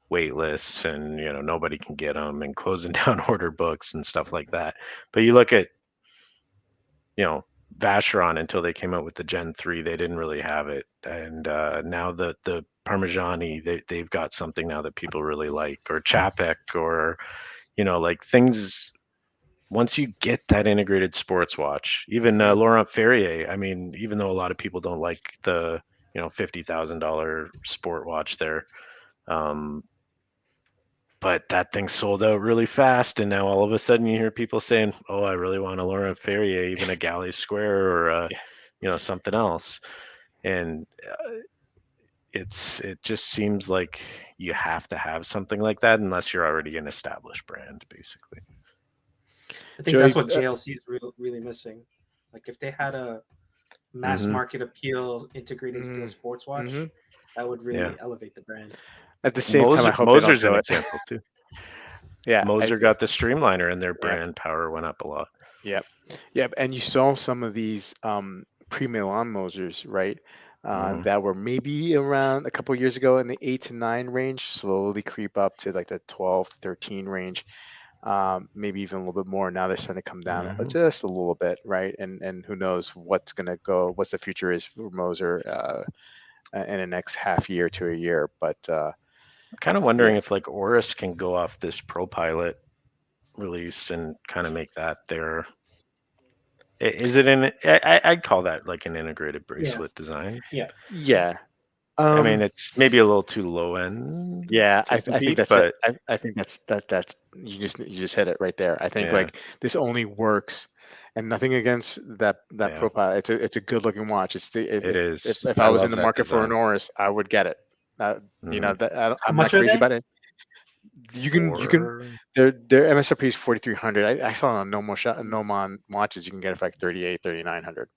wait lists and nobody can get them and closing down order books and stuff like that. But you look at you know Vacheron until they came out with the Gen 3, they didn't really have it, and now the Parmigiani, they've got something now that people really like, or Chapek, or like things. Once you get that integrated sports watch, even Mhm. Laurent Ferrier, I mean, even though a lot of people don't like the $50,000 sport watch there, um, but that thing sold out really fast, and now all of a sudden you hear people saying, "Oh, I really want a Laurent Ferrier, even a Galley Square, or Yeah. something else." And it just seems like you have to have something like that unless you're already an established brand, basically. I think that's Joey. what JLC is really missing. Like if they had a mass Hmm. market appeal integrated steel Mm, sports hmm. watch, that would Yeah, really elevate the brand. At the same time, I hope they don't Moser's an do it. example too. Yeah. Moser got the Streamliner, and their Yeah. brand power went up a lot. Yep. Yep. And you saw some of these pre-Milan Mosers, right? Hmm. That were maybe around a couple years ago in the 8 to 9 range, slowly creep up to like the 12, 13 range, maybe even a little bit more. Now they're starting to come down Hmm. just a little bit, right? And who knows what's the future is for Moser in the next half year to a year. But Kind of yeah, wondering if like Oris can go off this Pro Pilot release and kind of make that their. Is it in? I'd call that like an integrated Yeah, bracelet design. yeah, yeah. yeah, I mean, Um, it's maybe a little too low end yeah, to I think compete, that's it. but I think that's you just hit it right there. I think yeah, like this only works, and nothing against that yeah, profile. It's a good looking watch. It's the it is. if I I was in love the that market for an design. Oris, I would get it. You Hmm. know that How I'm not much are crazy they? about it. You can For their MSRP is 4,300. I saw on Nomon watches you can get it for like 38, 3,900.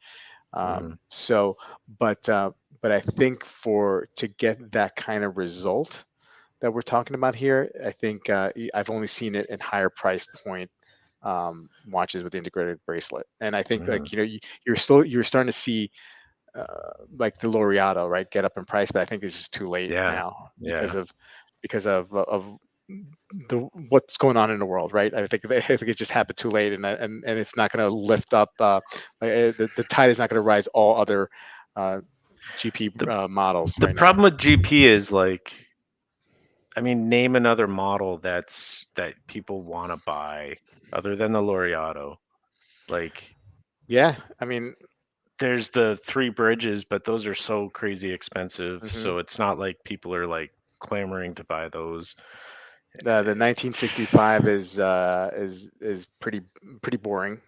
mhm, So, but but I think for to get that kind of result that we're talking about here, I think I've only seen it in higher price point watches with the integrated bracelet, and I think mhm. like you're starting to see like the Laureato right get up in price, but I think it's just too late Yeah, now yeah. because of the what's going on in the world, right? I think it just happened too late, and it's not going to lift up. The tide is not going to rise all other uh, GP The models the right now. problem with GP is like, I mean, name another model that people want to buy other than the Laureato. Like, Yeah, I mean, there's the three bridges, but those are so crazy expensive. mhm. So it's not like people are like clamoring to buy those. The 1965 is pretty boring,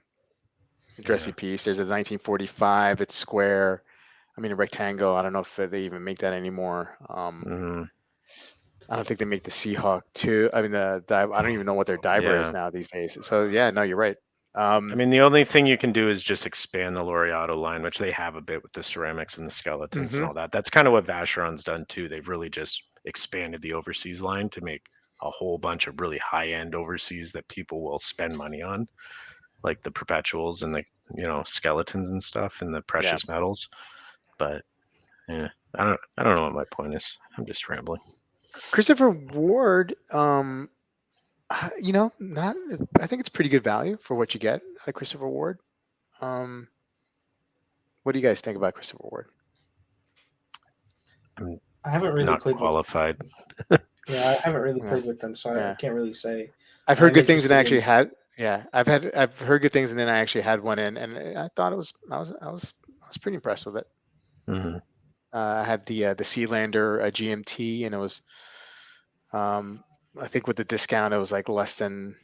dressy Yeah. piece. There's a 1945. It's square. I mean, a rectangle. I don't know if they even make that anymore. Hmm. I don't think they make the Seahawk too. I mean, the dive. I don't even know what their diver is Yeah. now these days. So yeah, no, you're right. I Um, mean, the only thing you can do is just expand the Laureato line, which they have a bit with the ceramics and the skeletons and hmm all that. That's kind of what Vacheron's done too. They've really just expanded the overseas line to make a whole bunch of really high-end overseas that people will spend money on, like the perpetuals and the skeletons and stuff and the yeah, precious metals. But yeah, I don't know what my point is. I'm just rambling. Christopher Ward. Not. I think it's pretty good value for what you get at Christopher Ward. Um, what do you guys think about Christopher Ward? I'm I haven't really not played with. qualified. Yeah, I haven't really Yeah, played with them, so I yeah. can't really say. I've heard I'm good things and I interested actually in. had. Yeah, I've heard good things and then I actually had one in and I thought I was pretty impressed with it. Hmm. I had the Sealander GMT and it was um, I think with the discount it was like less than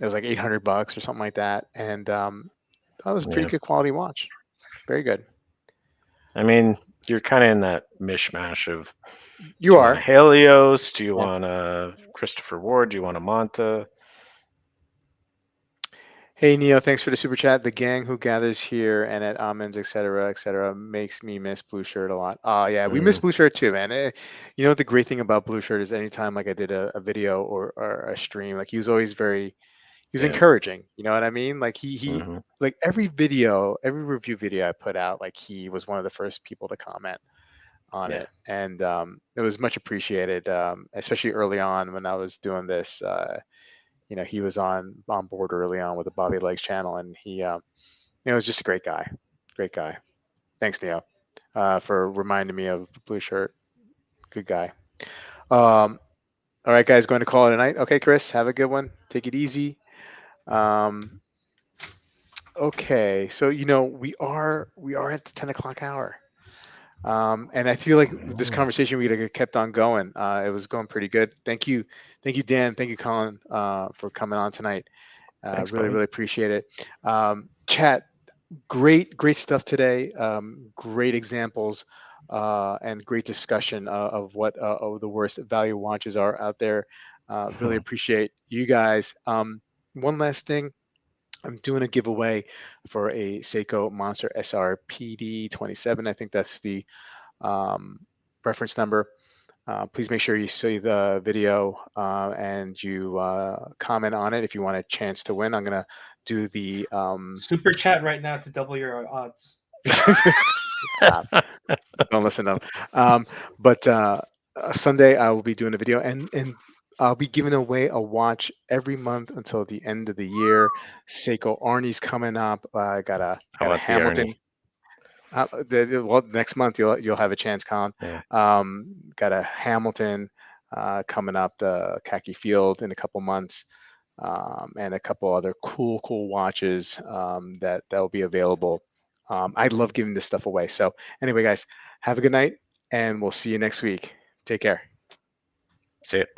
it was like $800 or something like that and that was a pretty Yeah. good quality watch. Very good. I mean, you're kind of in that mishmash of, do You you want a are. Helios? Do you Yeah. want a Christopher Ward? Do you want a Monta? Hey Neo, thanks for the super chat. The gang who gathers here and at Amin's, et cetera, makes me miss Blue Shirt a lot. Oh yeah, we miss Mm, Blue Shirt too, man. You know what the great thing about Blue Shirt is anytime like I did a video or a stream, like he was always he was yeah. encouraging. You know what I mean? Like he Hmm. like every video, every review video I put out, like he was one of the first people to comment on Yeah. it, and it was much appreciated, especially early on when I was doing this. He was on board early on with the Bobby Legs channel, and he was just a great guy, great guy. Thanks, Neo, for reminding me of the blue shirt. Good guy. Um, all right, guys, going to call it a night. Okay, Chris, have a good one. Take it easy. Um, okay, so we are at the 10 o'clock hour. And I feel like with this Mm, conversation we kept on going. It was going pretty good. Thank you, Dan. Thank you, Colin, for coming on tonight. thanks, Really, buddy. really appreciate it. Chat, great stuff today. Great examples and great discussion of what of the worst value watches are out there. Really appreciate you guys. One last thing. I'm doing a giveaway for a Seiko Monster SR PD 27. I think that's the um, reference number. Please make sure you see the video and you comment on it if you want a chance to win. I'm gonna do the Super chat right now to double your odds. stop. Don't listen to them. But Sunday I will be doing a video and I'll be giving away a watch every month until the end of the year. Seiko Arnie's coming up. I I got a want the Arnie. Hamilton. Next month you'll have a chance, Colin. Yeah. Got a Hamilton coming up, the Khaki Field in a couple months, and a couple other cool watches that will be available. I love giving this stuff away. So anyway, guys, have a good night and we'll see you next week. Take care. See it.